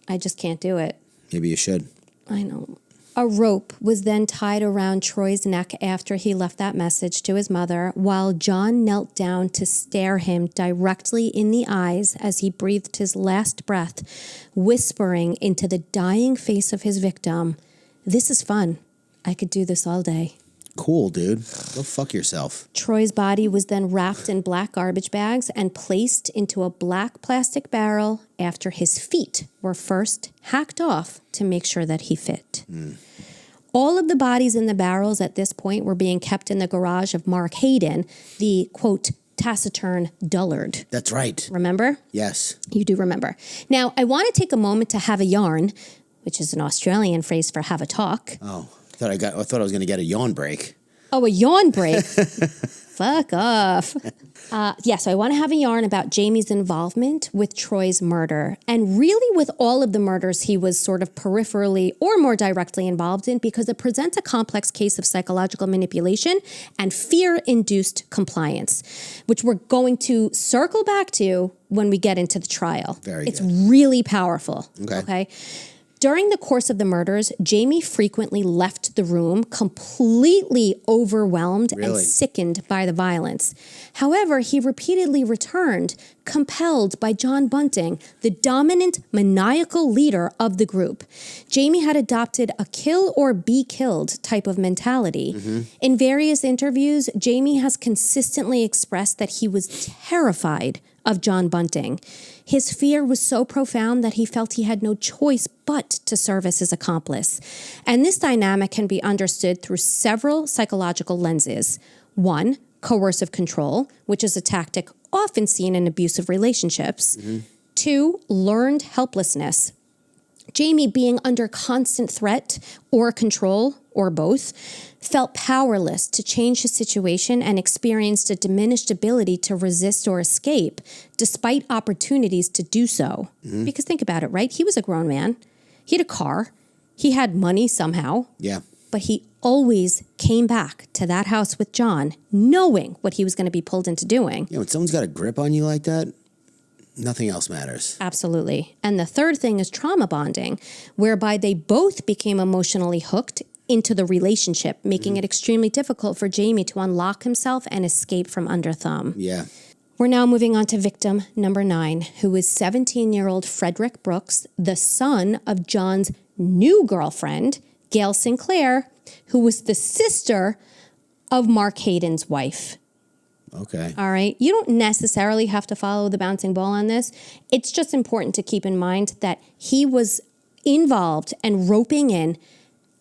I just can't do it. Maybe you should. I know. A rope was then tied around Troy's neck after he left that message to his mother, while John knelt down to stare him directly in the eyes as he breathed his last breath, whispering into the dying face of his victim, "This is fun. I could do this all day." Cool, dude. Go fuck yourself. Troy's body was then wrapped in black garbage bags and placed into a black plastic barrel after his feet were first hacked off to make sure that he fit. All of the bodies in the barrels at this point were being kept in the garage of Mark Hayden, the, quote, taciturn dullard. That's right. Remember? Yes. You do remember. Now, I want to take a moment to have a yarn, which is an Australian phrase for have a talk. Oh, I thought I was going to get a yawn break. Oh, a yawn break. Fuck off. So I want to have a yarn about Jamie's involvement with Troy's murder, and really with all of the murders he was sort of peripherally or more directly involved in, because it presents a complex case of psychological manipulation and fear-induced compliance, which we're going to circle back to when we get into the trial. It's really powerful. Okay. During the course of the murders, Jamie frequently left the room completely overwhelmed and sickened by the violence. However, he repeatedly returned, compelled by John Bunting, the dominant, maniacal leader of the group. Jamie had adopted a kill or be killed type of mentality. In various interviews, Jamie has consistently expressed that he was terrified of John Bunting. His fear was so profound that he felt he had no choice but to serve as his accomplice. And this dynamic can be understood through several psychological lenses. One, coercive control, which is a tactic often seen in abusive relationships. Two, learned helplessness. Jamie, being under constant threat or control, or both, felt powerless to change his situation and experienced a diminished ability to resist or escape, despite opportunities to do so. Because think about it, right? He was a grown man. He had a car. He had money somehow. Yeah. But he always came back to that house with John, knowing what he was going to be pulled into doing. Yeah, when someone's got a grip on you like that, nothing else matters. Absolutely. And the third thing is trauma bonding, whereby they both became emotionally hooked into the relationship, making it extremely difficult for Jamie to unlock himself and escape from under thumb. Yeah. We're now moving on to victim number 9, who is 17-year-old Frederick Brooks, the son of John's new girlfriend, Gail Sinclair, who was the sister of Mark Hayden's wife. Okay. All right. You don't necessarily have to follow the bouncing ball on this. It's just important to keep in mind that he was involved and roping in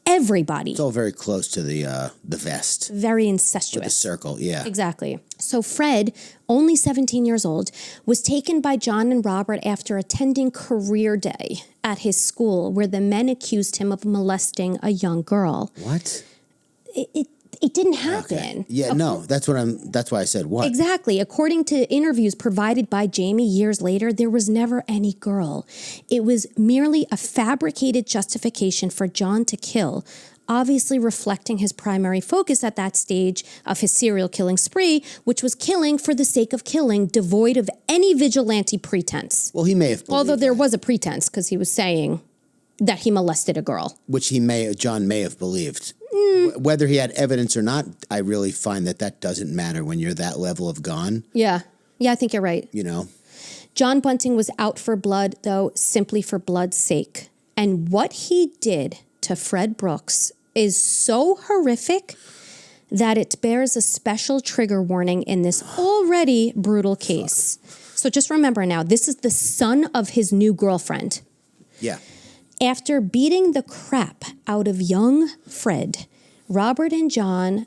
everybody. It's all very close to the vest. Very incestuous. With the circle, yeah. Exactly. So Fred, only 17 years old, was taken by John and Robert after attending career day at his school, where the men accused him of molesting a young girl. What? It didn't happen. Yeah, no, that's why I said what. Exactly. According to interviews provided by Jamie years later, there was never any girl. It was merely a fabricated justification for John to kill, obviously reflecting his primary focus at that stage of his serial killing spree, which was killing for the sake of killing, devoid of any vigilante pretense. Well, he may have believed Although there that, was a pretense because he was saying that he molested a girl. which John may have believed. Whether he had evidence or not, I really find that doesn't matter when you're that level of gone. Yeah. Yeah, I think you're right. You know? John Bunting was out for blood, though, simply for blood's sake. And what he did to Fred Brooks is so horrific that it bears a special trigger warning in this already brutal case. So just remember now, this is the son of his new girlfriend. Yeah. After beating the crap out of young Fred, Robert and John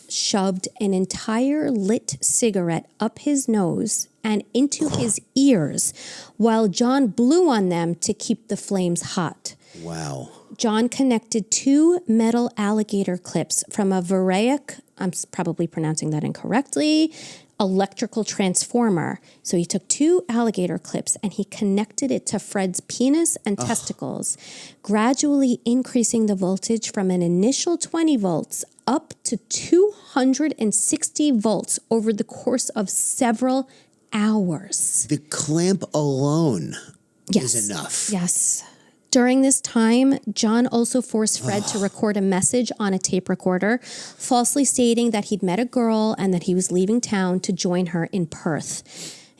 shoved an entire lit cigarette up his nose and into his ears while John blew on them to keep the flames hot. Wow. John connected 2 metal alligator clips from a Varaic, I'm probably pronouncing that incorrectly, electrical transformer. So he took 2 alligator clips and he connected it to Fred's penis and testicles, gradually increasing the voltage from an initial 20 volts up to 260 volts over the course of several hours. The clamp alone is enough. Yes. During this time, John also forced Fred to record a message on a tape recorder, falsely stating that he'd met a girl and that he was leaving town to join her in Perth.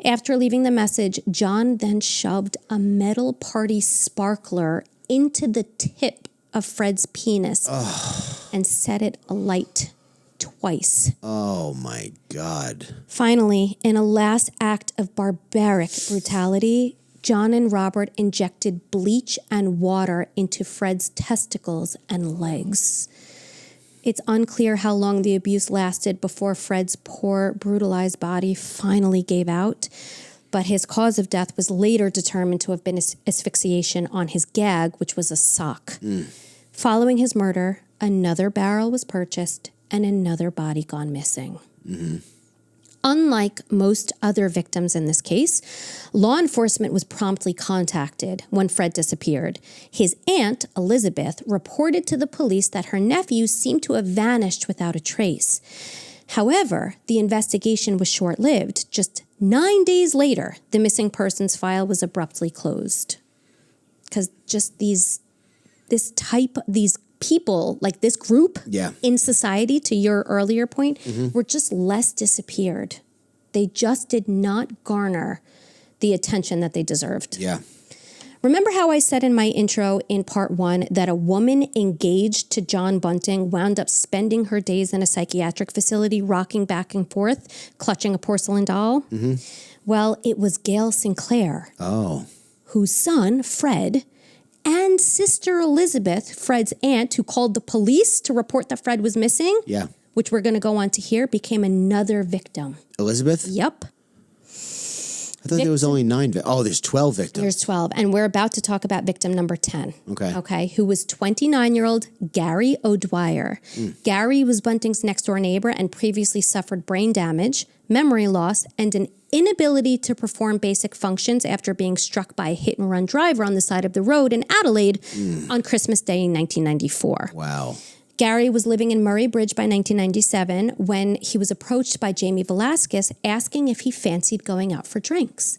After leaving the message, John then shoved a metal party sparkler into the tip of Fred's penis and set it alight twice. Oh, my God. Finally, in a last act of barbaric brutality, John and Robert injected bleach and water into Fred's testicles and legs. It's unclear how long the abuse lasted before Fred's poor, brutalized body finally gave out, but his cause of death was later determined to have been asphyxiation on his gag, which was a sock. Following his murder, another barrel was purchased and another body gone missing. Unlike most other victims in this case, law enforcement was promptly contacted when Fred disappeared. His aunt, Elizabeth, reported to the police that her nephew seemed to have vanished without a trace. However, the investigation was short-lived. Just 9 days later, the missing persons file was abruptly closed. Because just these people, like this group in society, to your earlier point, were just less disappeared. They just did not garner the attention that they deserved. Yeah. Remember how I said in my intro in part 1 that a woman engaged to John Bunting wound up spending her days in a psychiatric facility, rocking back and forth, clutching a porcelain doll? Well, it was Gail Sinclair, whose son, Fred, and sister Elizabeth, Fred's aunt, who called the police to report that Fred was missing, which we're going to go on to hear, became another victim. Elizabeth? Yep. I thought there was only 9 there's 12 victims. There's 12. And we're about to talk about victim number 10. Okay. Who was 29-year-old Gary O'Dwyer. Gary was Bunting's next-door neighbor and previously suffered brain damage, memory loss, and an inability to perform basic functions after being struck by a hit-and-run driver on the side of the road in Adelaide on Christmas Day in 1994. Wow. Gary was living in Murray Bridge by 1997 when he was approached by Jamie Velasquez asking if he fancied going out for drinks.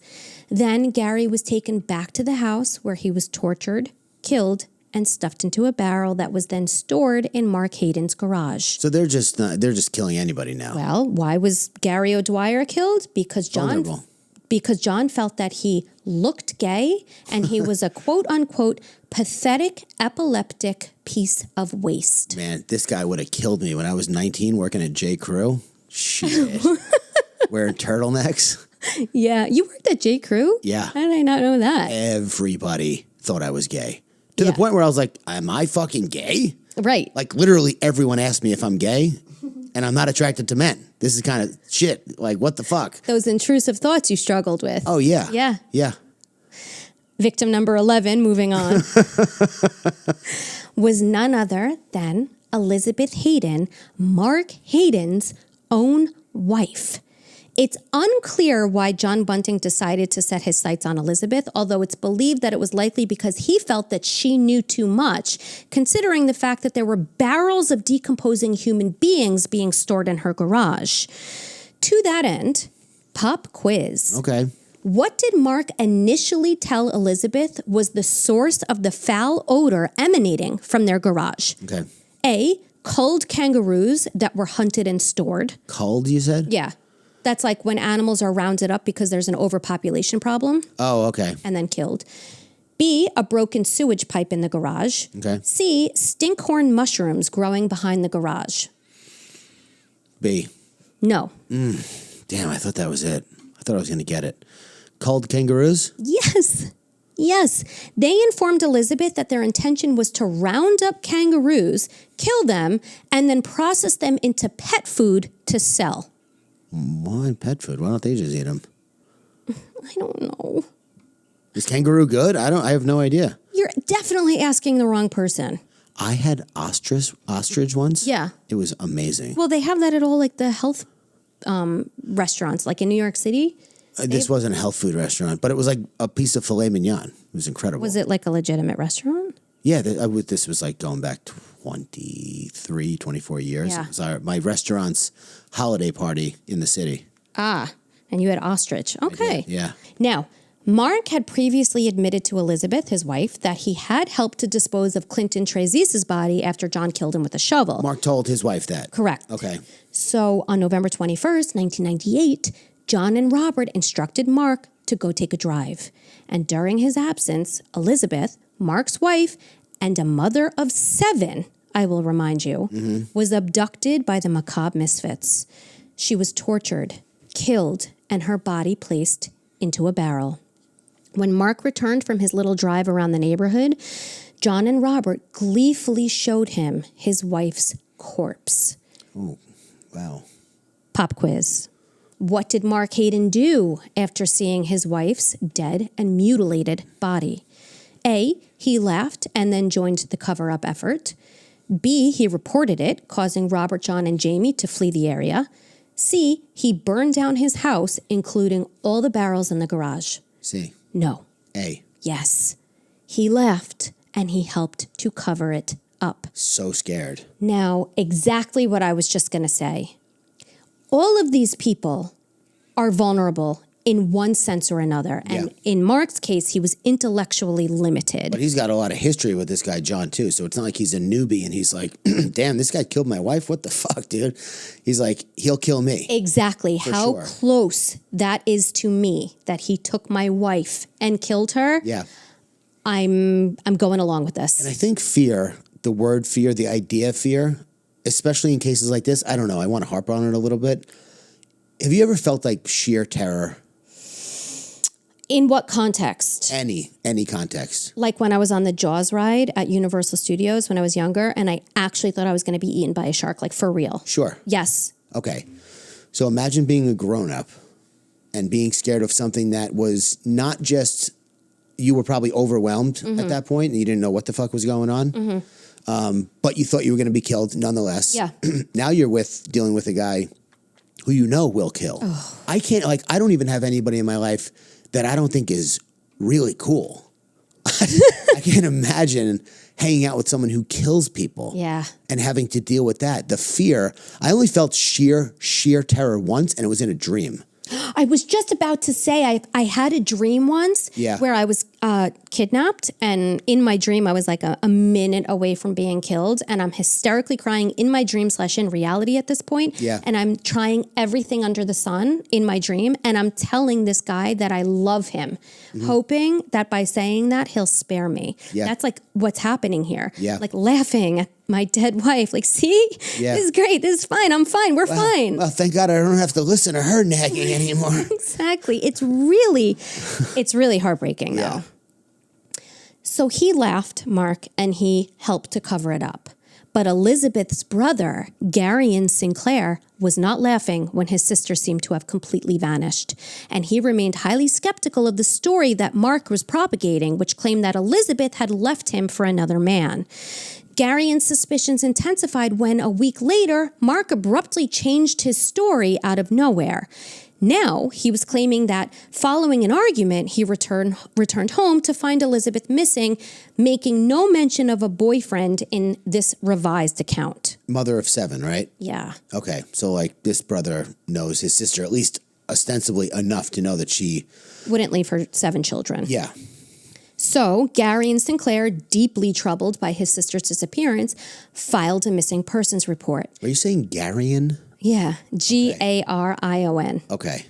Then Gary was taken back to the house where he was tortured, killed, and stuffed into a barrel that was then stored in Mark Hayden's garage. So they're just killing anybody now. Well, why was Gary O'Dwyer killed? Because John felt that he looked gay and he was a quote-unquote pathetic, epileptic piece of waste. Man, this guy would have killed me when I was 19 working at J. Crew. Shit. Wearing turtlenecks. Yeah. You worked at J. Crew? Yeah. How did I not know that? Everybody thought I was gay. To the point where I was like, am I fucking gay? Right. Like literally everyone asked me if I'm gay and I'm not attracted to men. This is kind of shit. Like, what the fuck? Those intrusive thoughts you struggled with. Oh, yeah. Yeah. Yeah. Victim number 11, moving on, was none other than Elizabeth Hayden, Mark Hayden's own wife. It's unclear why John Bunting decided to set his sights on Elizabeth, although it's believed that it was likely because he felt that she knew too much, considering the fact that there were barrels of decomposing human beings being stored in her garage. To that end, pop quiz. Okay. What did Mark initially tell Elizabeth was the source of the foul odor emanating from their garage? Okay. A, culled kangaroos that were hunted and stored. Culled, you said? Yeah. That's like when animals are rounded up because there's an overpopulation problem. Oh, okay. And then killed. B, a broken sewage pipe in the garage. Okay. C, stinkhorn mushrooms growing behind the garage. B. No. Damn, I thought that was it. I thought I was going to get it. Culled kangaroos? Yes. Yes. They informed Elizabeth that their intention was to round up kangaroos, kill them, and then process them into pet food to sell. Why pet food? Why don't they just eat them? I don't know. Is kangaroo good? I have no idea. You're definitely asking the wrong person. I had ostrich once. Yeah. It was amazing. Well, they have that at all like the health restaurants, like in New York City. This wasn't a health food restaurant, but it was like a piece of filet mignon. It was incredible. Was it like a legitimate restaurant? Yeah, this was like going back 23, 24 years. Yeah. It was my restaurant's holiday party in the city. Ah, and you had ostrich. Okay. Yeah. Now, Mark had previously admitted to Elizabeth, his wife, that he had helped to dispose of Clinton Trezise's body after John killed him with a shovel. Mark told his wife that. Correct. Okay. So on November 21st, 1998, John and Robert instructed Mark to go take a drive. And during his absence, Elizabeth, Mark's wife, and a mother of 7, I will remind you, was abducted by the macabre misfits. She was tortured, killed, and her body placed into a barrel. When Mark returned from his little drive around the neighborhood, John and Robert gleefully showed him his wife's corpse. Oh, wow. Pop quiz. What did Mark Hayden do after seeing his wife's dead and mutilated body? A, he left and then joined the cover-up effort. B, he reported it, causing Robert, John, and Jamie to flee the area. C, he burned down his house, including all the barrels in the garage. C. No. A. Yes. He left and he helped to cover it up. So scared. Now, exactly what I was just going to say. All of these people are vulnerable in one sense or another. And in Mark's case, he was intellectually limited. But he's got a lot of history with this guy, John, too. So it's not like he's a newbie and he's like, damn, this guy killed my wife? What the fuck, dude? He's like, he'll kill me. Exactly. How sure. close that is to me, that he took my wife and killed her. Yeah. I'm going along with this. And I think fear, the word fear, the idea of fear, especially in cases like this, I don't know, I want to harp on it a little bit. Have you ever felt like sheer terror? In what context? Any context. Like when I was on the Jaws ride at Universal Studios when I was younger, and I actually thought I was going to be eaten by a shark, like for real. Sure. Yes. Okay. So imagine being a grown-up and being scared of something that was not just, you were probably overwhelmed at that point and you didn't know what the fuck was going on, but you thought you were going to be killed nonetheless. Yeah. Now you're dealing with a guy who you know will kill. Oh. I don't even have anybody in my life that I don't think is really cool. I can't imagine hanging out with someone who kills people. Yeah. And having to deal with that. The fear, I only felt sheer terror once, and it was in a dream. I was just about to say I had a dream once where I was kidnapped, and in my dream I was like a minute away from being killed, and I'm hysterically crying in my dream / in reality at this point. Yeah. And I'm trying everything under the sun in my dream, and I'm telling this guy that I love him, hoping that by saying that he'll spare me. Yeah. That's like what's happening here. Yeah. Like laughing at my dead wife. Like, see? Yeah. This is great. This is fine. I'm fine. We're fine. Well, thank God I don't have to listen to her nagging anymore. Exactly. It's really heartbreaking, Yeah. though. So he laughed, Mark, and he helped to cover it up. But Elizabeth's brother, Garion Sinclair, was not laughing when his sister seemed to have completely vanished. And he remained highly skeptical of the story that Mark was propagating, which claimed that Elizabeth had left him for another man. Garion's suspicions intensified when a week later, Mark abruptly changed his story out of nowhere. Now, he was claiming that following an argument, he returned home to find Elizabeth missing, making no mention of a boyfriend in this revised account. Mother of 7, right? Yeah. Okay, so like this brother knows his sister, at least ostensibly enough to know that she... Wouldn't leave her 7 children. Yeah. So, Gary and Sinclair, deeply troubled by his sister's disappearance, filed a missing persons report. Are you saying Garion? Yeah, Garion. Okay.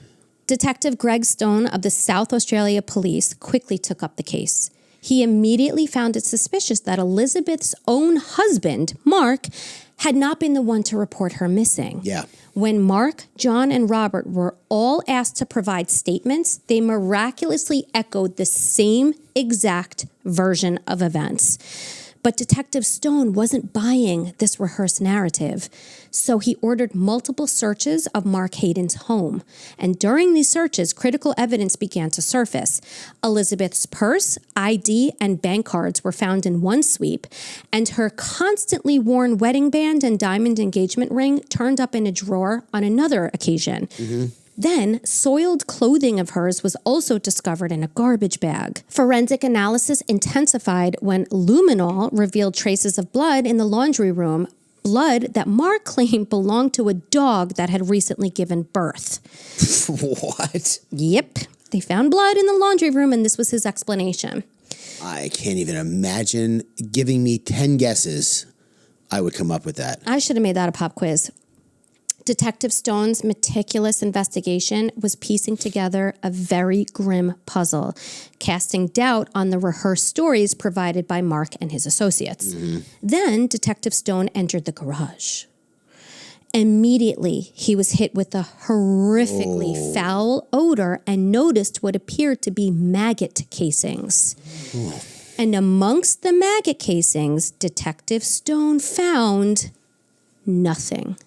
Detective Greg Stone of the South Australia Police quickly took up the case. He immediately found it suspicious that Elizabeth's own husband, Mark, had not been the one to report her missing. Yeah. When Mark, John, and Robert were all asked to provide statements, they miraculously echoed the same exact version of events. But Detective Stone wasn't buying this rehearsed narrative, so he ordered multiple searches of Mark Hayden's home. And during these searches, critical evidence began to surface. Elizabeth's purse, ID, and bank cards were found in one sweep, and her constantly worn wedding band and diamond engagement ring turned up in a drawer on another occasion. Mm-hmm. Then, soiled clothing of hers was also discovered in a garbage bag. Forensic analysis intensified when luminol revealed traces of blood in the laundry room, blood that Mark claimed belonged to a dog that had recently given birth. What? Yep. They found blood in the laundry room, and this was his explanation. I can't even imagine giving me 10 guesses. I would come up with that. I should have made that a pop quiz. Detective Stone's meticulous investigation was piecing together a very grim puzzle, casting doubt on the rehearsed stories provided by Mark and his associates. Mm-hmm. Then Detective Stone entered the garage. Immediately, he was hit with a horrifically foul odor and noticed what appeared to be maggot casings. Ooh. And amongst the maggot casings, Detective Stone found nothing.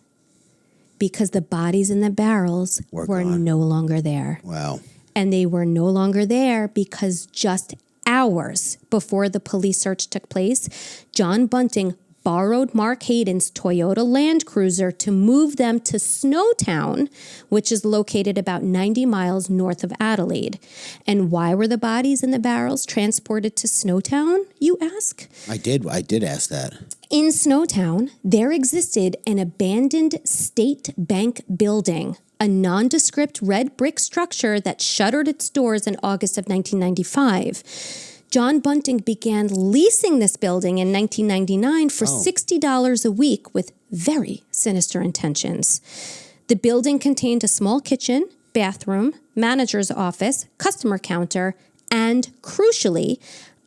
Because the bodies in the barrels were no longer there. Wow. And they were no longer there because just hours before the police search took place, John Bunting borrowed Mark Hayden's Toyota Land Cruiser to move them to Snowtown, which is located about 90 miles north of Adelaide. And why were the bodies in the barrels transported to Snowtown, you ask? I did ask that. In Snowtown, there existed an abandoned state bank building, a nondescript red brick structure that shuttered its doors in August of 1995. John Bunting began leasing this building in 1999 for $60 a week with very sinister intentions. The building contained a small kitchen, bathroom, manager's office, customer counter, and, crucially,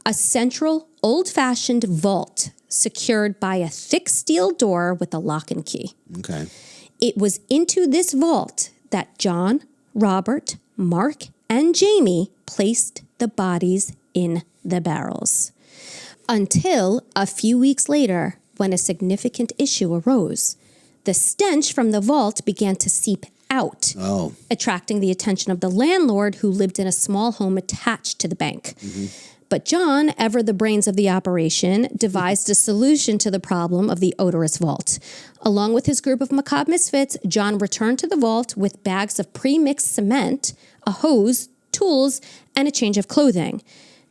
a central old-fashioned vault secured by a thick steel door with a lock and key. Okay. It was into this vault that John, Robert, Mark, and Jamie placed the bodies in the barrels. Until a few weeks later, when a significant issue arose. The stench from the vault began to seep out, attracting the attention of the landlord who lived in a small home attached to the bank. Mm-hmm. But John, ever the brains of the operation, devised a solution to the problem of the odorous vault. Along with his group of macabre misfits, John returned to the vault with bags of pre-mixed cement, a hose, tools, and a change of clothing.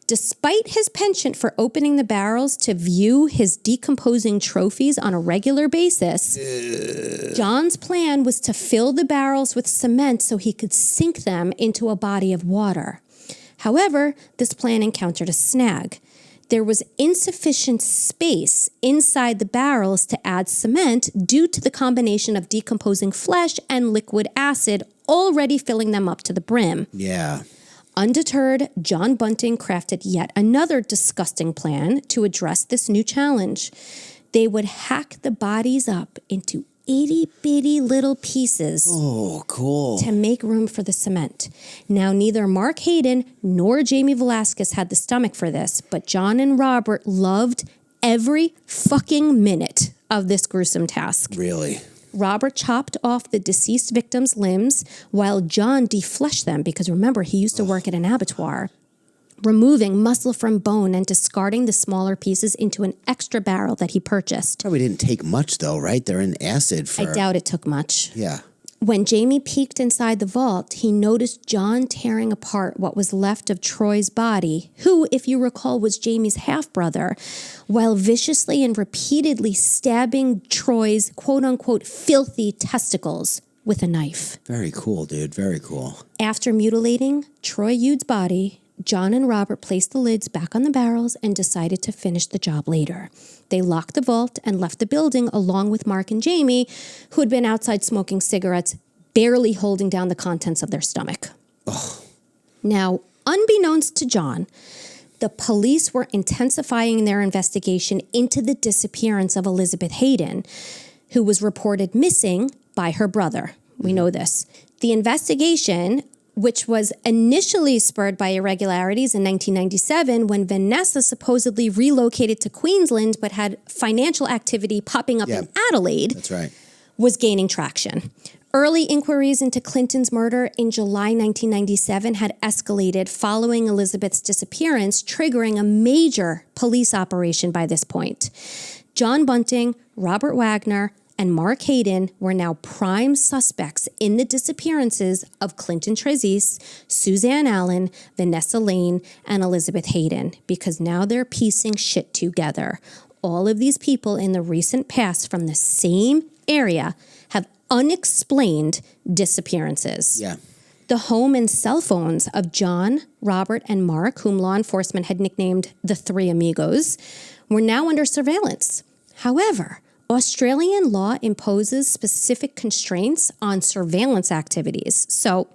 Despite his penchant for opening the barrels to view his decomposing trophies on a regular basis, John's plan was to fill the barrels with cement so he could sink them into a body of water. However, this plan encountered a snag. There was insufficient space inside the barrels to add cement due to the combination of decomposing flesh and liquid acid already filling them up to the brim. Yeah. Undeterred, John Bunting crafted yet another disgusting plan to address this new challenge. They would hack the bodies up into itty-bitty little pieces. Oh, cool. To make room for the cement. Now, neither Mark Hayden nor Jamie Velasquez had the stomach for this, but John and Robert loved every fucking minute of this gruesome task. Really? Robert chopped off the deceased victims' limbs while John defleshed them, because remember, he used to work at an abattoir. removing muscle from bone and discarding the smaller pieces into an extra barrel that he purchased. Probably didn't take much, though, right? They're in acid for... I doubt it took much. Yeah. When Jamie peeked inside the vault, he noticed John tearing apart what was left of Troy's body, who, if you recall, was Jamie's half-brother, while viciously and repeatedly stabbing Troy's quote-unquote filthy testicles with a knife. Very cool, dude. Very cool. After mutilating Troy Yud's body, John and Robert placed the lids back on the barrels and decided to finish the job later. They locked the vault and left the building along with Mark and Jamie, who had been outside smoking cigarettes, barely holding down the contents of their stomach. Oh. Now, unbeknownst to John, the police were intensifying their investigation into the disappearance of Elizabeth Hayden, who was reported missing by her brother. We know this. The investigation, which was initially spurred by irregularities in 1997 when Vanessa supposedly relocated to Queensland but had financial activity popping up in Adelaide, That's right. was gaining traction. Early inquiries into Clinton's murder in July 1997 had escalated following Elizabeth's disappearance, triggering a major police operation by this point. John Bunting, Robert Wagner, and Mark Hayden were now prime suspects in the disappearances of Clinton Treviss, Suzanne Allen, Vanessa Lane, and Elizabeth Hayden, because now they're piecing shit together. All of these people in the recent past from the same area have unexplained disappearances. Yeah. The home and cell phones of John, Robert, and Mark, whom law enforcement had nicknamed the Three Amigos, were now under surveillance. However, Australian law imposes specific constraints on surveillance activities. So,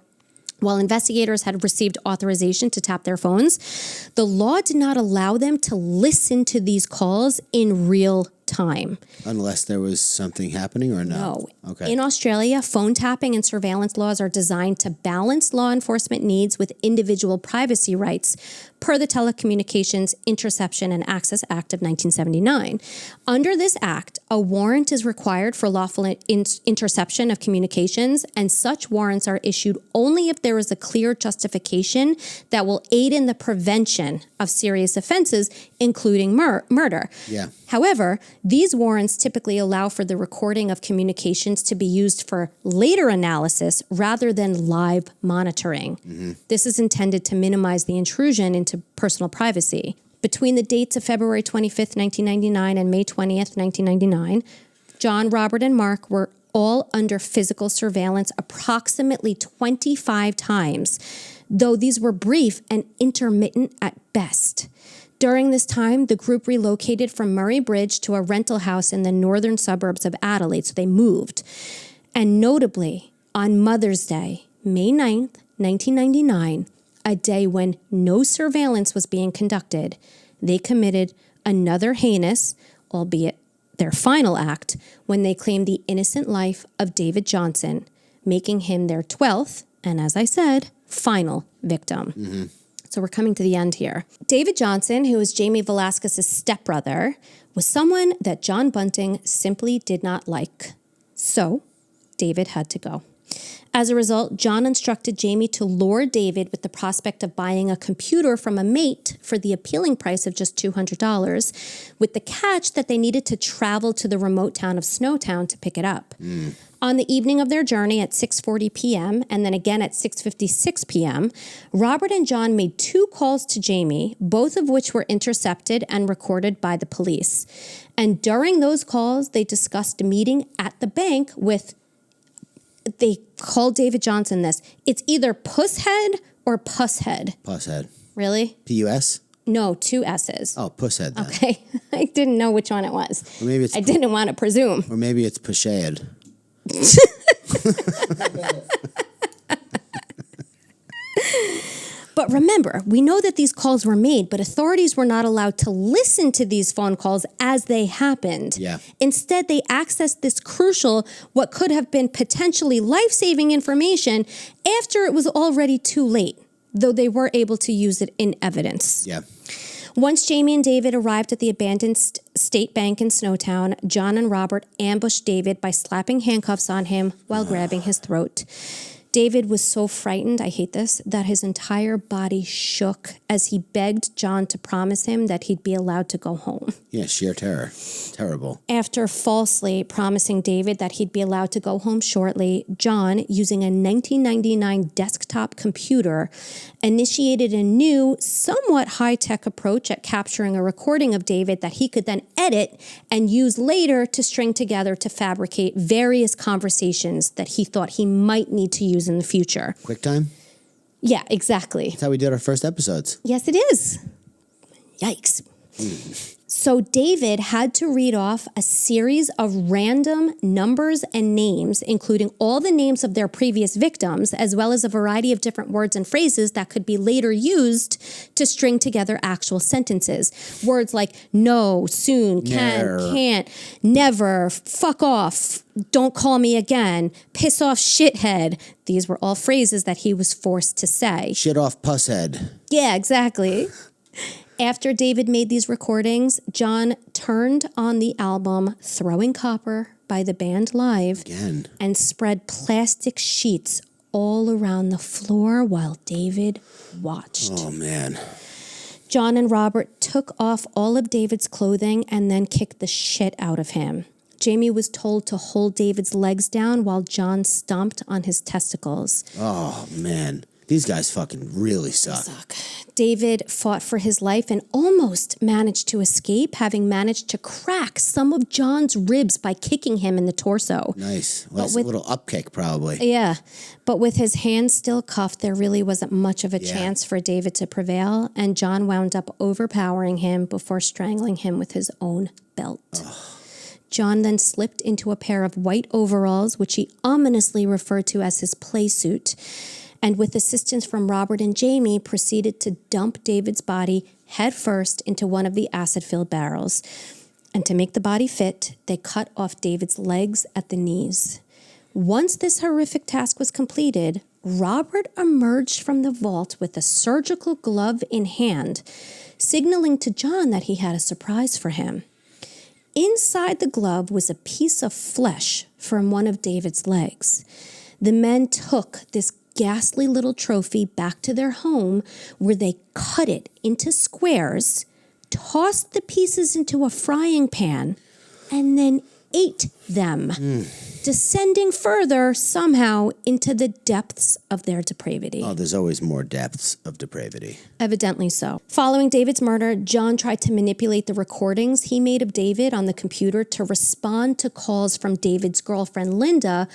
while investigators had received authorization to tap their phones, the law did not allow them to listen to these calls in real time. Unless there was something happening or no? No. Okay. In Australia, phone tapping and surveillance laws are designed to balance law enforcement needs with individual privacy rights per the Telecommunications Interception and Access Act of 1979. Under this act, a warrant is required for lawful interception of communications, and such warrants are issued only if there is a clear justification that will aid in the prevention of serious offenses, including murder. Yeah. However, these warrants typically allow for the recording of communications to be used for later analysis rather than live monitoring. Mm-hmm. This is intended to minimize the intrusion into personal privacy. Between the dates of February 25th, 1999 and May 20th, 1999, John, Robert, and Mark were all under physical surveillance approximately 25 times, though these were brief and intermittent at best. During this time, the group relocated from Murray Bridge to a rental house in the northern suburbs of Adelaide, so they moved. And notably, on Mother's Day, May 9th, 1999, a day when no surveillance was being conducted, they committed another heinous, albeit their final act, when they claimed the innocent life of David Johnson, making him their 12th, and as I said, final victim. Mm-hmm. So we're coming to the end here. David Johnson, who was Jamie Velasquez's stepbrother, was someone that John Bunting simply did not like. So David had to go. As a result, John instructed Jamie to lure David with the prospect of buying a computer from a mate for the appealing price of just $200, with the catch that they needed to travel to the remote town of Snowtown to pick it up. On the evening of their journey at 6:40 p.m. and then again at 6:56 p.m., Robert and John made 2 calls to Jamie, both of which were intercepted and recorded by the police. And during those calls, they discussed a meeting at the bank with, they called David Johnson this, it's either Pusshead or Pusshead. Pusshead. Really? P-U-S? No, 2 S's. Oh, Pusshead then. Okay. I didn't know which one it was. Or maybe it's I didn't want to presume. Or maybe it's Pushayed. But remember, we know that these calls were made, but authorities were not allowed to listen to these phone calls as they happened. Yeah. Instead, they accessed this crucial, what could have been potentially life-saving information after it was already too late, though they were able to use it in evidence. Yeah. Once Jamie and David arrived at the abandoned state bank in Snowtown, John and Robert ambushed David by slapping handcuffs on him while grabbing his throat. David was so frightened, I hate this, that his entire body shook as he begged John to promise him that he'd be allowed to go home. Yeah, sheer terror. Terrible. After falsely promising David that he'd be allowed to go home shortly, John, using a 1999 desktop computer, initiated a new, somewhat high-tech approach at capturing a recording of David that he could then edit and use later to string together to fabricate various conversations that he thought he might need to use in the future. QuickTime? Yeah, exactly. That's how we did our first episodes. Yes, it is. Yikes. So David had to read off a series of random numbers and names, including all the names of their previous victims, as well as a variety of different words and phrases that could be later used to string together actual sentences. Words like no, soon, can, can't, never, fuck off, don't call me again, piss off shithead. These were all phrases that he was forced to say. Shit off pusshead. Yeah, exactly. After David made these recordings, John turned on the album Throwing Copper by the band live Again. and spread plastic sheets all around the floor while David watched. Oh, man. John and Robert took off all of David's clothing and then kicked the shit out of him. Jamie was told to hold David's legs down while John stomped on his testicles. Oh, man. These guys fucking really suck. David fought for his life and almost managed to escape, having managed to crack some of John's ribs by kicking him in the torso. Nice. Well, that's a little upkick, probably. Yeah, but with his hands still cuffed, there really wasn't much of a chance for David to prevail, and John wound up overpowering him before strangling him with his own belt. Ugh. John then slipped into a pair of white overalls, which he ominously referred to as his play suit, and with assistance from Robert and Jamie, proceeded to dump David's body headfirst into one of the acid-filled barrels. And to make the body fit, they cut off David's legs at the knees. Once this horrific task was completed, Robert emerged from the vault with a surgical glove in hand, signaling to John that he had a surprise for him. Inside the glove was a piece of flesh from one of David's legs. The men took this ghastly little trophy back to their home, where they cut it into squares, tossed the pieces into a frying pan, and then ate them, descending further somehow into the depths of their depravity. Oh, there's always more depths of depravity. Evidently so. Following David's murder, John tried to manipulate the recordings he made of David on the computer to respond to calls from David's girlfriend, Linda,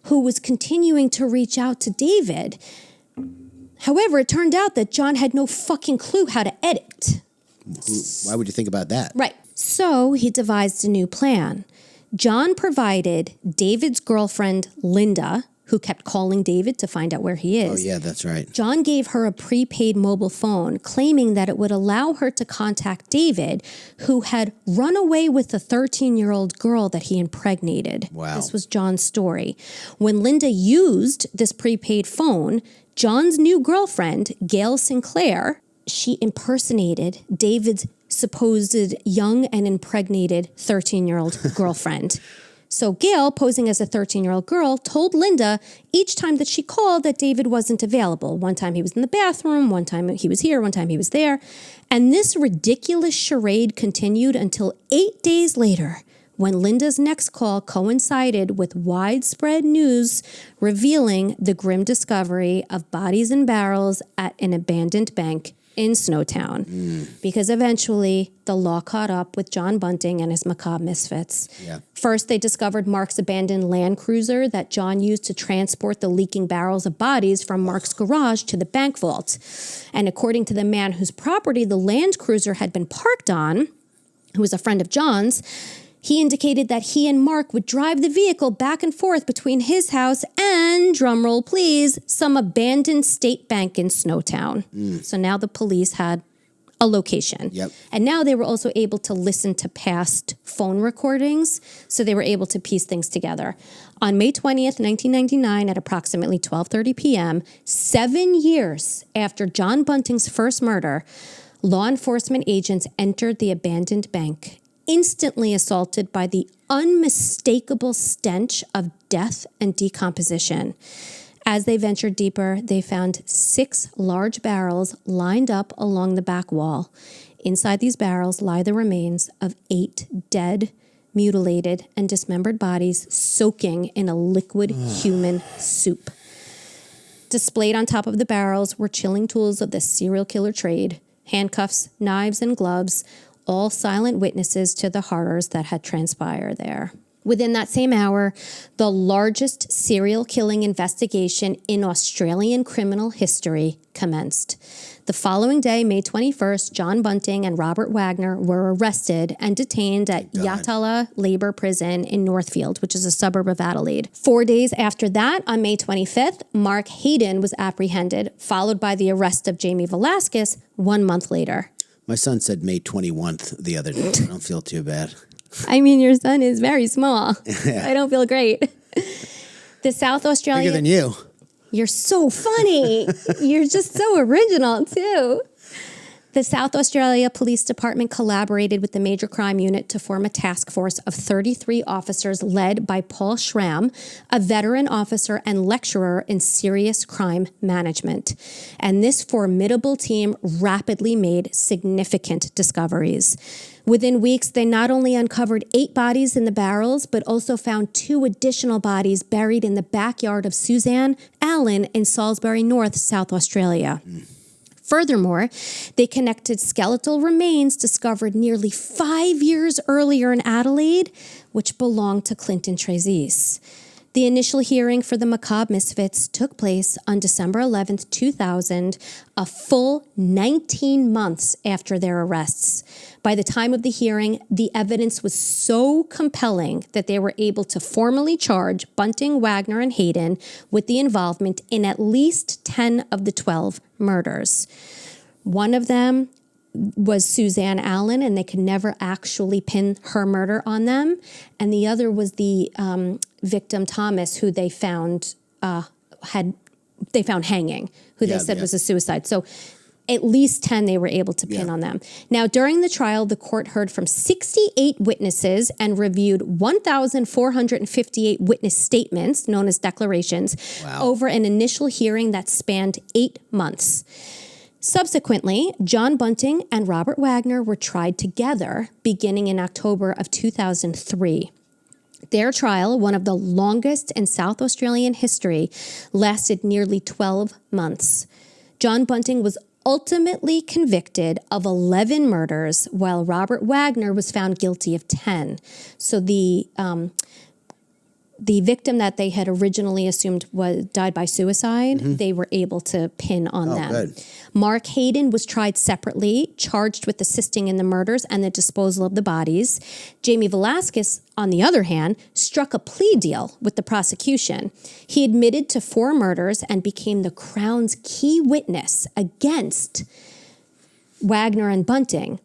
who was continuing to reach out to David. However, it turned out that John had no fucking clue how to edit. Why would you think about that? Right. So he devised a new plan. John provided David's girlfriend, Linda, who kept calling David to find out where he is. Oh, yeah, that's right. John gave her a prepaid mobile phone, claiming that it would allow her to contact David, who had run away with a 13-year-old girl that he impregnated. Wow. This was John's story. When Linda used this prepaid phone, John's new girlfriend, Gail Sinclair, she impersonated David's supposed young and impregnated 13-year-old girlfriend. So Gail, posing as a 13-year-old girl, told Linda each time that she called that David wasn't available. One time he was in the bathroom, one time he was here, one time he was there. And this ridiculous charade continued until 8 days later, when Linda's next call coincided with widespread news revealing the grim discovery of bodies in barrels at an abandoned bank in Snowtown, because eventually the law caught up with John Bunting and his macabre misfits. Yeah. First, they discovered Mark's abandoned Land Cruiser that John used to transport the leaking barrels of bodies from Mark's garage to the bank vault. And according to the man whose property the Land Cruiser had been parked on, who was a friend of John's, he indicated that he and Mark would drive the vehicle back and forth between his house and, drumroll please, some abandoned state bank in Snowtown. So now the police had a location. Yep. And now they were also able to listen to past phone recordings, so they were able to piece things together. On May 20th, 1999, at approximately 12:30 p.m., 7 years after John Bunting's first murder, law enforcement agents entered the abandoned bank, instantly assaulted by the unmistakable stench of death and decomposition. As they ventured deeper, they found 6 large barrels lined up along the back wall. Inside these barrels lie the remains of 8 dead, mutilated, and dismembered bodies soaking in a liquid human soup. Displayed on top of the barrels were chilling tools of the serial killer trade, handcuffs, knives, and gloves, all silent witnesses to the horrors that had transpired there. Within that same hour, the largest serial killing investigation in Australian criminal history commenced. The following day, May 21st, John Bunting and Robert Wagner were arrested and detained at Yatala Labor Prison in Northfield, which is a suburb of Adelaide. 4 days after that, on May 25th, Mark Hayden was apprehended, followed by the arrest of Jamie Velasquez 1 month later. My son said May 21st the other day. I don't feel too bad. I mean, your son is very small. I don't feel great. The South Australian... Bigger than you. You're so funny. You're just so original, too. The South Australia Police Department collaborated with the Major Crime Unit to form a task force of 33 officers led by Paul Schramm, a veteran officer and lecturer in serious crime management. And this formidable team rapidly made significant discoveries. Within weeks, they not only uncovered 8 bodies in the barrels, but also found 2 additional bodies buried in the backyard of Suzanne Allen in Salisbury North, South Australia. Furthermore, they connected skeletal remains discovered nearly 5 years earlier in Adelaide, which belonged to Clinton Trezise. The initial hearing for the macabre misfits took place on December 11th, 2000, a full 19 months after their arrests. By the time of the hearing, the evidence was so compelling that they were able to formally charge Bunting, Wagner, and Hayden with the involvement in at least 10 of the 12 murders. One of them was Suzanne Allen, and they could never actually pin her murder on them. And the other was the victim, Thomas, who they found hanging, who they said was a suicide. So at least 10 they were able to pin on them. Now, during the trial, the court heard from 68 witnesses and reviewed 1,458 witness statements, known as declarations, over an initial hearing that spanned 8 months. Subsequently, John Bunting and Robert Wagner were tried together beginning in October of 2003. Their trial, one of the longest in South Australian history, lasted nearly 12 months. John Bunting was ultimately convicted of 11 murders, while Robert Wagner was found guilty of 10. So the victim that they had originally assumed died by suicide, they were able to pin on them. Good. Mark Hayden was tried separately, charged with assisting in the murders and the disposal of the bodies. Jamie Velasquez, on the other hand, struck a plea deal with the prosecution. He admitted to 4 murders and became the Crown's key witness against Wagner and Bunting,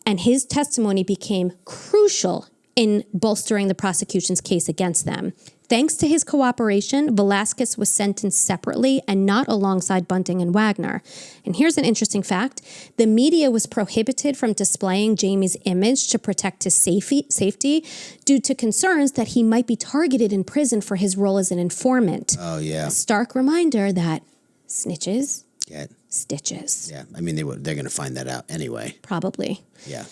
and his testimony became crucial in bolstering the prosecution's case against them. Thanks to his cooperation, Velasquez was sentenced separately and not alongside Bunting and Wagner. And here's an interesting fact. The media was prohibited from displaying Jamie's image to protect his safety due to concerns that he might be targeted in prison for his role as an informant. Oh, yeah. A stark reminder that snitches Get stitches. Yeah, I mean, they're going to find that out anyway. Probably. Yeah.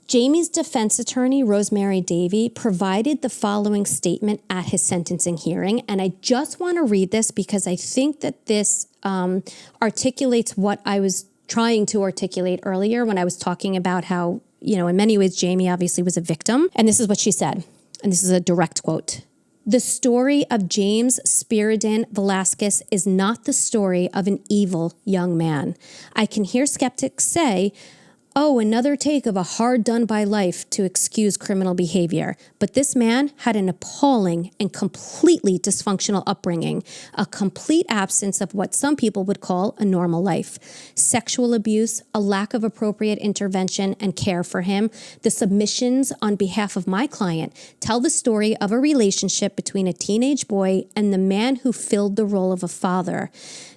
Jamie's defense attorney, Rosemary Davey, provided the following statement at his sentencing hearing. And I just want to read this because I think that this articulates what I was trying to articulate earlier when I was talking about how, in many ways, Jamie obviously was a victim. And this is what she said. And this is a direct quote. "The story of James Spiridon Velasquez is not the story of an evil young man. I can hear skeptics say, oh, another take of a hard done by life to excuse criminal behavior. But this man had an appalling and completely dysfunctional upbringing, a complete absence of what some people would call a normal life. Sexual abuse, a lack of appropriate intervention and care for him. The submissions on behalf of my client tell the story of a relationship between a teenage boy and the man who filled the role of a father.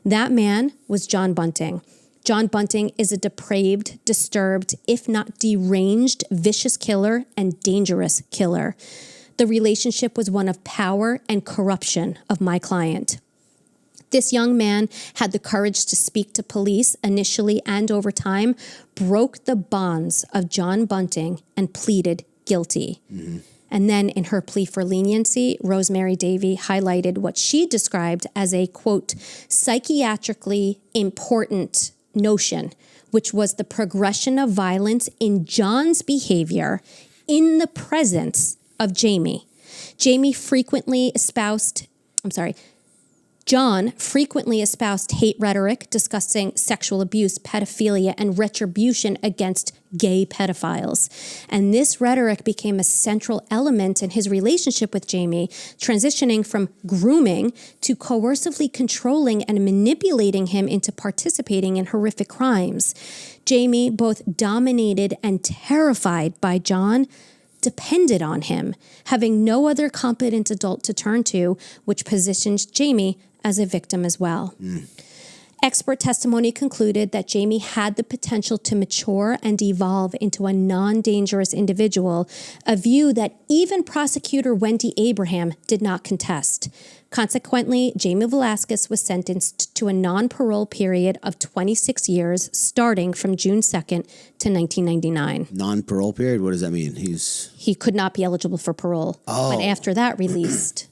That man was John Bunting. John Bunting is a depraved, disturbed, if not deranged, vicious killer and dangerous killer. The relationship was one of power and corruption of my client. This young man had the courage to speak to police initially and over time, broke the bonds of John Bunting, and pleaded guilty. And then in her plea for leniency, Rosemary Davy highlighted what she described as a, quote, psychiatrically important notion, which was the progression of violence in John's behavior in the presence of Jamie. John frequently espoused hate rhetoric discussing sexual abuse, pedophilia, and retribution against gay pedophiles. And this rhetoric became a central element in his relationship with Jamie, transitioning from grooming to coercively controlling and manipulating him into participating in horrific crimes. Jamie, both dominated and terrified by John, depended on him, having no other competent adult to turn to, which positions Jamie as a victim as well. Expert testimony concluded that Jamie had the potential to mature and evolve into a non-dangerous individual, a view that even prosecutor Wendy Abraham did not contest. Consequently, Jamie Velasquez was sentenced to a non-parole period of 26 years, starting from June 2nd to 1999. Non-parole period? What does that mean? He could not be eligible for parole, but after that, released.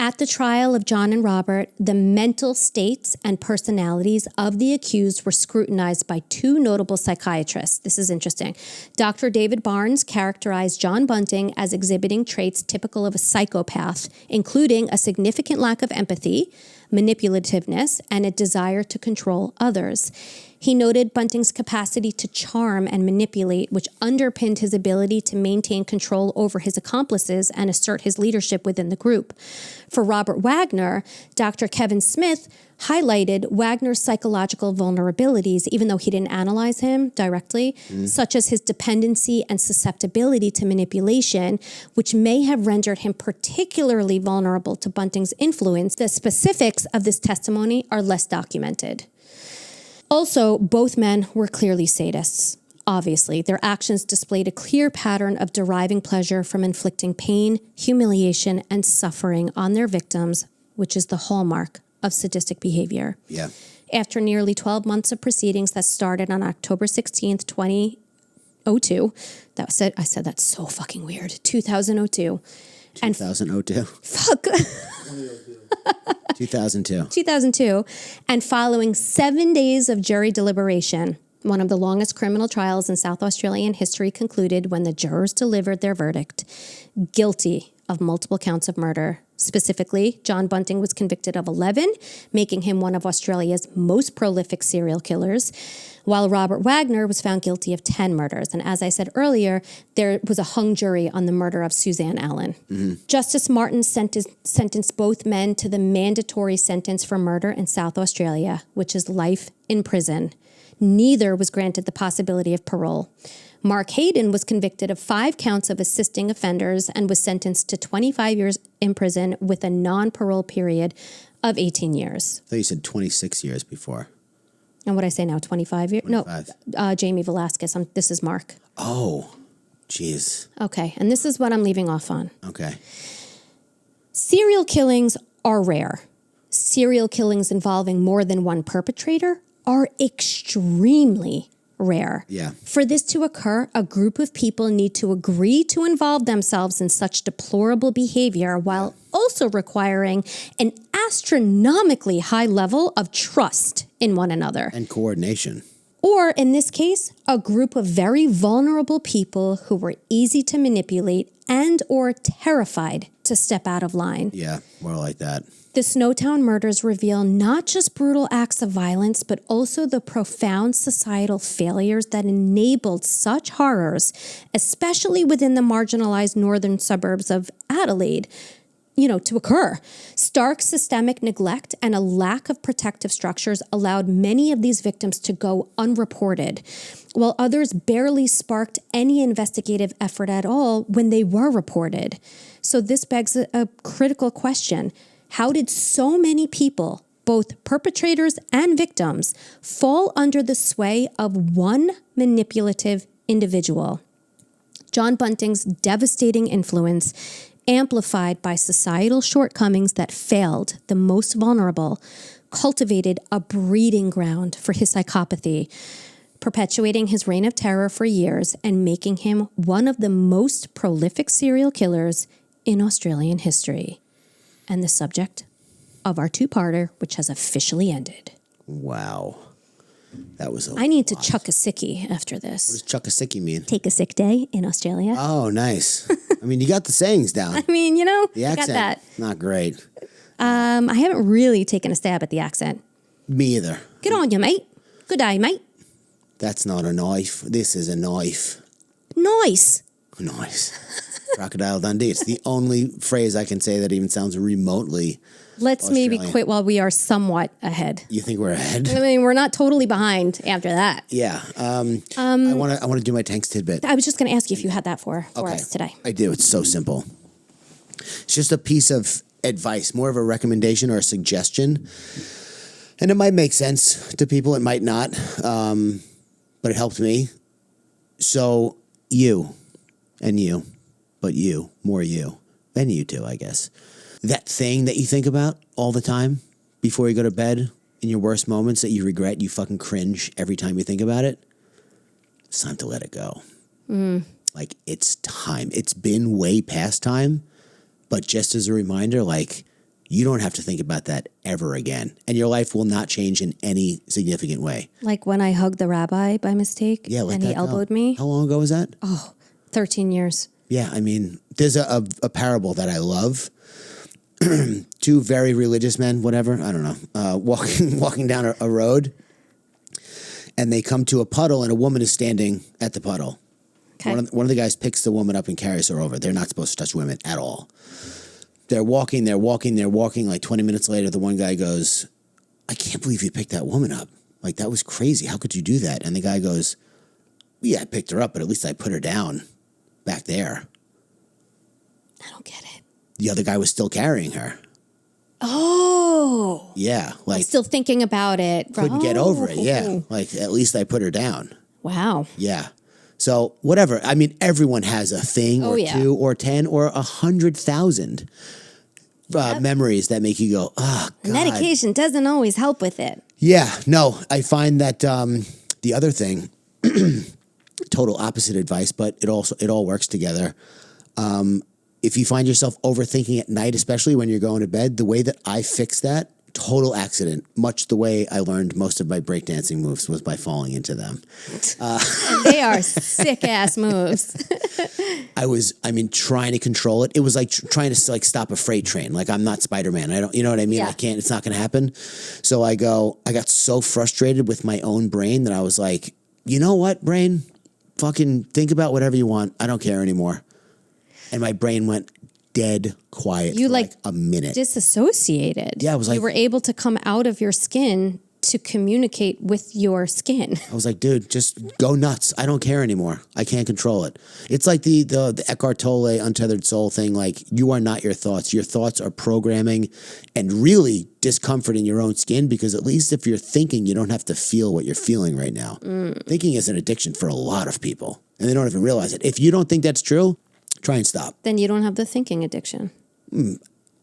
At the trial of John and Robert, the mental states and personalities of the accused were scrutinized by two notable psychiatrists. This is interesting. Dr. David Barnes characterized John Bunting as exhibiting traits typical of a psychopath, including a significant lack of empathy, manipulativeness, and a desire to control others. He noted Bunting's capacity to charm and manipulate, which underpinned his ability to maintain control over his accomplices and assert his leadership within the group. For Robert Wagner, Dr. Kevin Smith highlighted Wagner's psychological vulnerabilities, even though he didn't analyze him directly, such as his dependency and susceptibility to manipulation, which may have rendered him particularly vulnerable to Bunting's influence. The specifics of this testimony are less documented. Also, both men were clearly sadists. Obviously, their actions displayed a clear pattern of deriving pleasure from inflicting pain, humiliation, and suffering on their victims, which is the hallmark of sadistic behavior. Yeah. After nearly 12 months of proceedings that started on October 16th, 2002, I said that's so fucking weird, 2002. 2002? Fuck. 2002. 2002, and following 7 days of jury deliberation, one of the longest criminal trials in South Australian history concluded when the jurors delivered their verdict, guilty of multiple counts of murder. Specifically, John Bunting was convicted of 11, making him one of Australia's most prolific serial killers, while Robert Wagner was found guilty of 10 murders. And as I said earlier, there was a hung jury on the murder of Suzanne Allen. Justice Martin sentenced both men to the mandatory sentence for murder in South Australia, which is life in prison. Neither was granted the possibility of parole. Mark Hayden was convicted of 5 counts of assisting offenders and was sentenced to 25 years in prison with a non-parole period of 18 years. I thought you said 26 years before. And what I say now, 25 years? 25. No, Jamie Velasquez. This is Mark. Oh, jeez. Okay, and this is what I'm leaving off on. Okay. Serial killings are rare. Serial killings involving more than one perpetrator are extremely rare. Yeah. For this to occur, a group of people need to agree to involve themselves in such deplorable behavior while also requiring an astronomically high level of trust in one another. And coordination. Or, in this case, a group of very vulnerable people who were easy to manipulate and or terrified to step out of line. Yeah, more like that. The Snowtown Murders reveal not just brutal acts of violence, but also the profound societal failures that enabled such horrors, especially within the marginalized northern suburbs of Adelaide, to occur. Stark systemic neglect and a lack of protective structures allowed many of these victims to go unreported, while others barely sparked any investigative effort at all when they were reported. So this begs a critical question. How did so many people, both perpetrators and victims, fall under the sway of one manipulative individual? John Bunting's devastating influence amplified by societal shortcomings that failed the most vulnerable, cultivated a breeding ground for his psychopathy, perpetuating his reign of terror for years and making him one of the most prolific serial killers in Australian history. And the subject of our two-parter, which has officially ended. Wow. That was a I need to lot. chuck a sickie after this. What does chuck a sickie mean? Take a sick day in Australia. Oh, nice. I mean, you got the sayings down. I mean, you know, The I accent, got that. not great. I haven't really taken a stab at the accent. Me either. Good on you, mate. Good day, mate. That's not a knife. This is a knife. Nice. Nice. Crocodile Dundee. It's the only phrase I can say that even sounds remotely Let's maybe Australian. quit while we are somewhat ahead. You think we're ahead? I mean, we're not totally behind after that. Yeah. I want to do my Tanks tidbit. I was just going to ask you if you had that for us today. I do. It's so simple. It's just a piece of advice, more of a recommendation or a suggestion. And it might make sense to people. It might not. But it helped me. So you, but you, more you, and you too, I guess. That thing that you think about all the time before you go to bed in your worst moments that you regret, you fucking cringe every time you think about it. It's time to let it go. Like, it's time. It's been way past time. But just as a reminder, like, you don't have to think about that ever again. And your life will not change in any significant way. Like when I hugged the rabbi by mistake and he elbowed me. How long ago was that? 13 years. Yeah, I mean, there's a parable that I love. Two very religious men, whatever, I don't know, walking down a road. And they come to a puddle and a woman is standing at the puddle. Okay. One of the guys picks the woman up and carries her over. They're not supposed to touch women at all. They're walking. Like 20 minutes later, the one guy goes, I can't believe you picked that woman up. Like, that was crazy. How could you do that? And the guy goes, yeah, I picked her up, but at least I put her down back there. I don't get it. The other guy was still carrying her. Oh. Yeah. I'm Like, still thinking about it. couldn't get over it. Yeah. Like, at least I put her down. Wow. Yeah. So whatever. I mean, everyone has a thing or two or 10 or 100,000 memories that make you go, oh, God. Medication doesn't always help with it. Yeah. No, I find that the other thing, total opposite advice, but it all works together. If you find yourself overthinking at night, especially when you're going to bed, the way that I fix that, total accident, much the way I learned most of my breakdancing moves was by falling into them. And they are sick ass moves. Trying to control it. It was like trying to like stop a freight train. Like, I'm not Spider-Man. I don't, you know what I mean? Yeah. I can't, it's not going to happen. So I got so frustrated with my own brain that I was like, you know what, brain? Fucking think about whatever you want. I don't care anymore. And my brain went dead quiet for like a minute. Disassociated. Yeah, I was like, you were able to come out of your skin to communicate with your skin. I was like, dude, just go nuts. I don't care anymore. I can't control it. It's like the Eckhart Tolle untethered soul thing. Like, you are not your thoughts. Your thoughts are programming and really discomfort in your own skin, because at least if you're thinking, you don't have to feel what you're feeling right now. Thinking is an addiction for a lot of people, and they don't even realize it. If you don't think that's true, try and stop. Then you don't have the thinking addiction.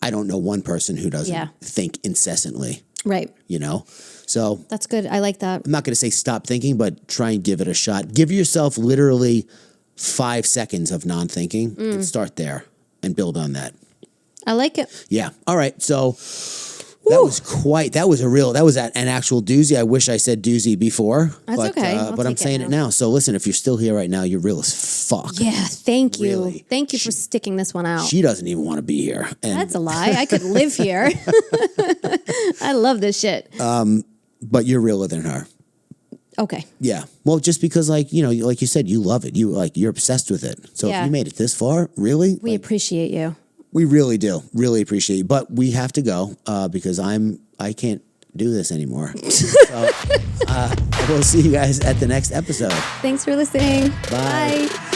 I don't know one person who doesn't Yeah. think incessantly, Right. you know? So That's good. I like that. I'm not going to say stop thinking, but try and give it a shot. Give yourself literally 5 seconds of non-thinking and start there and build on that. I like it. Yeah. All right. So that was an actual doozy. I wish I said doozy before. That's but, okay. I'll but I'm take it saying it now. So listen, if you're still here right now, you're real as fuck. Yeah. Thank you. Really. Thank you for sticking this one out. She doesn't even want to be here. And, That's a lie. I could live here. I love this shit. but you're realer than her. Okay. Yeah. Well, just because, like, you know, like you said, you love it. You're obsessed with it. So Yeah. if you made it this far, really? We appreciate you. We really do. Really appreciate you. But we have to go because I can't do this anymore. So we'll see you guys at the next episode. Thanks for listening. Bye. Bye.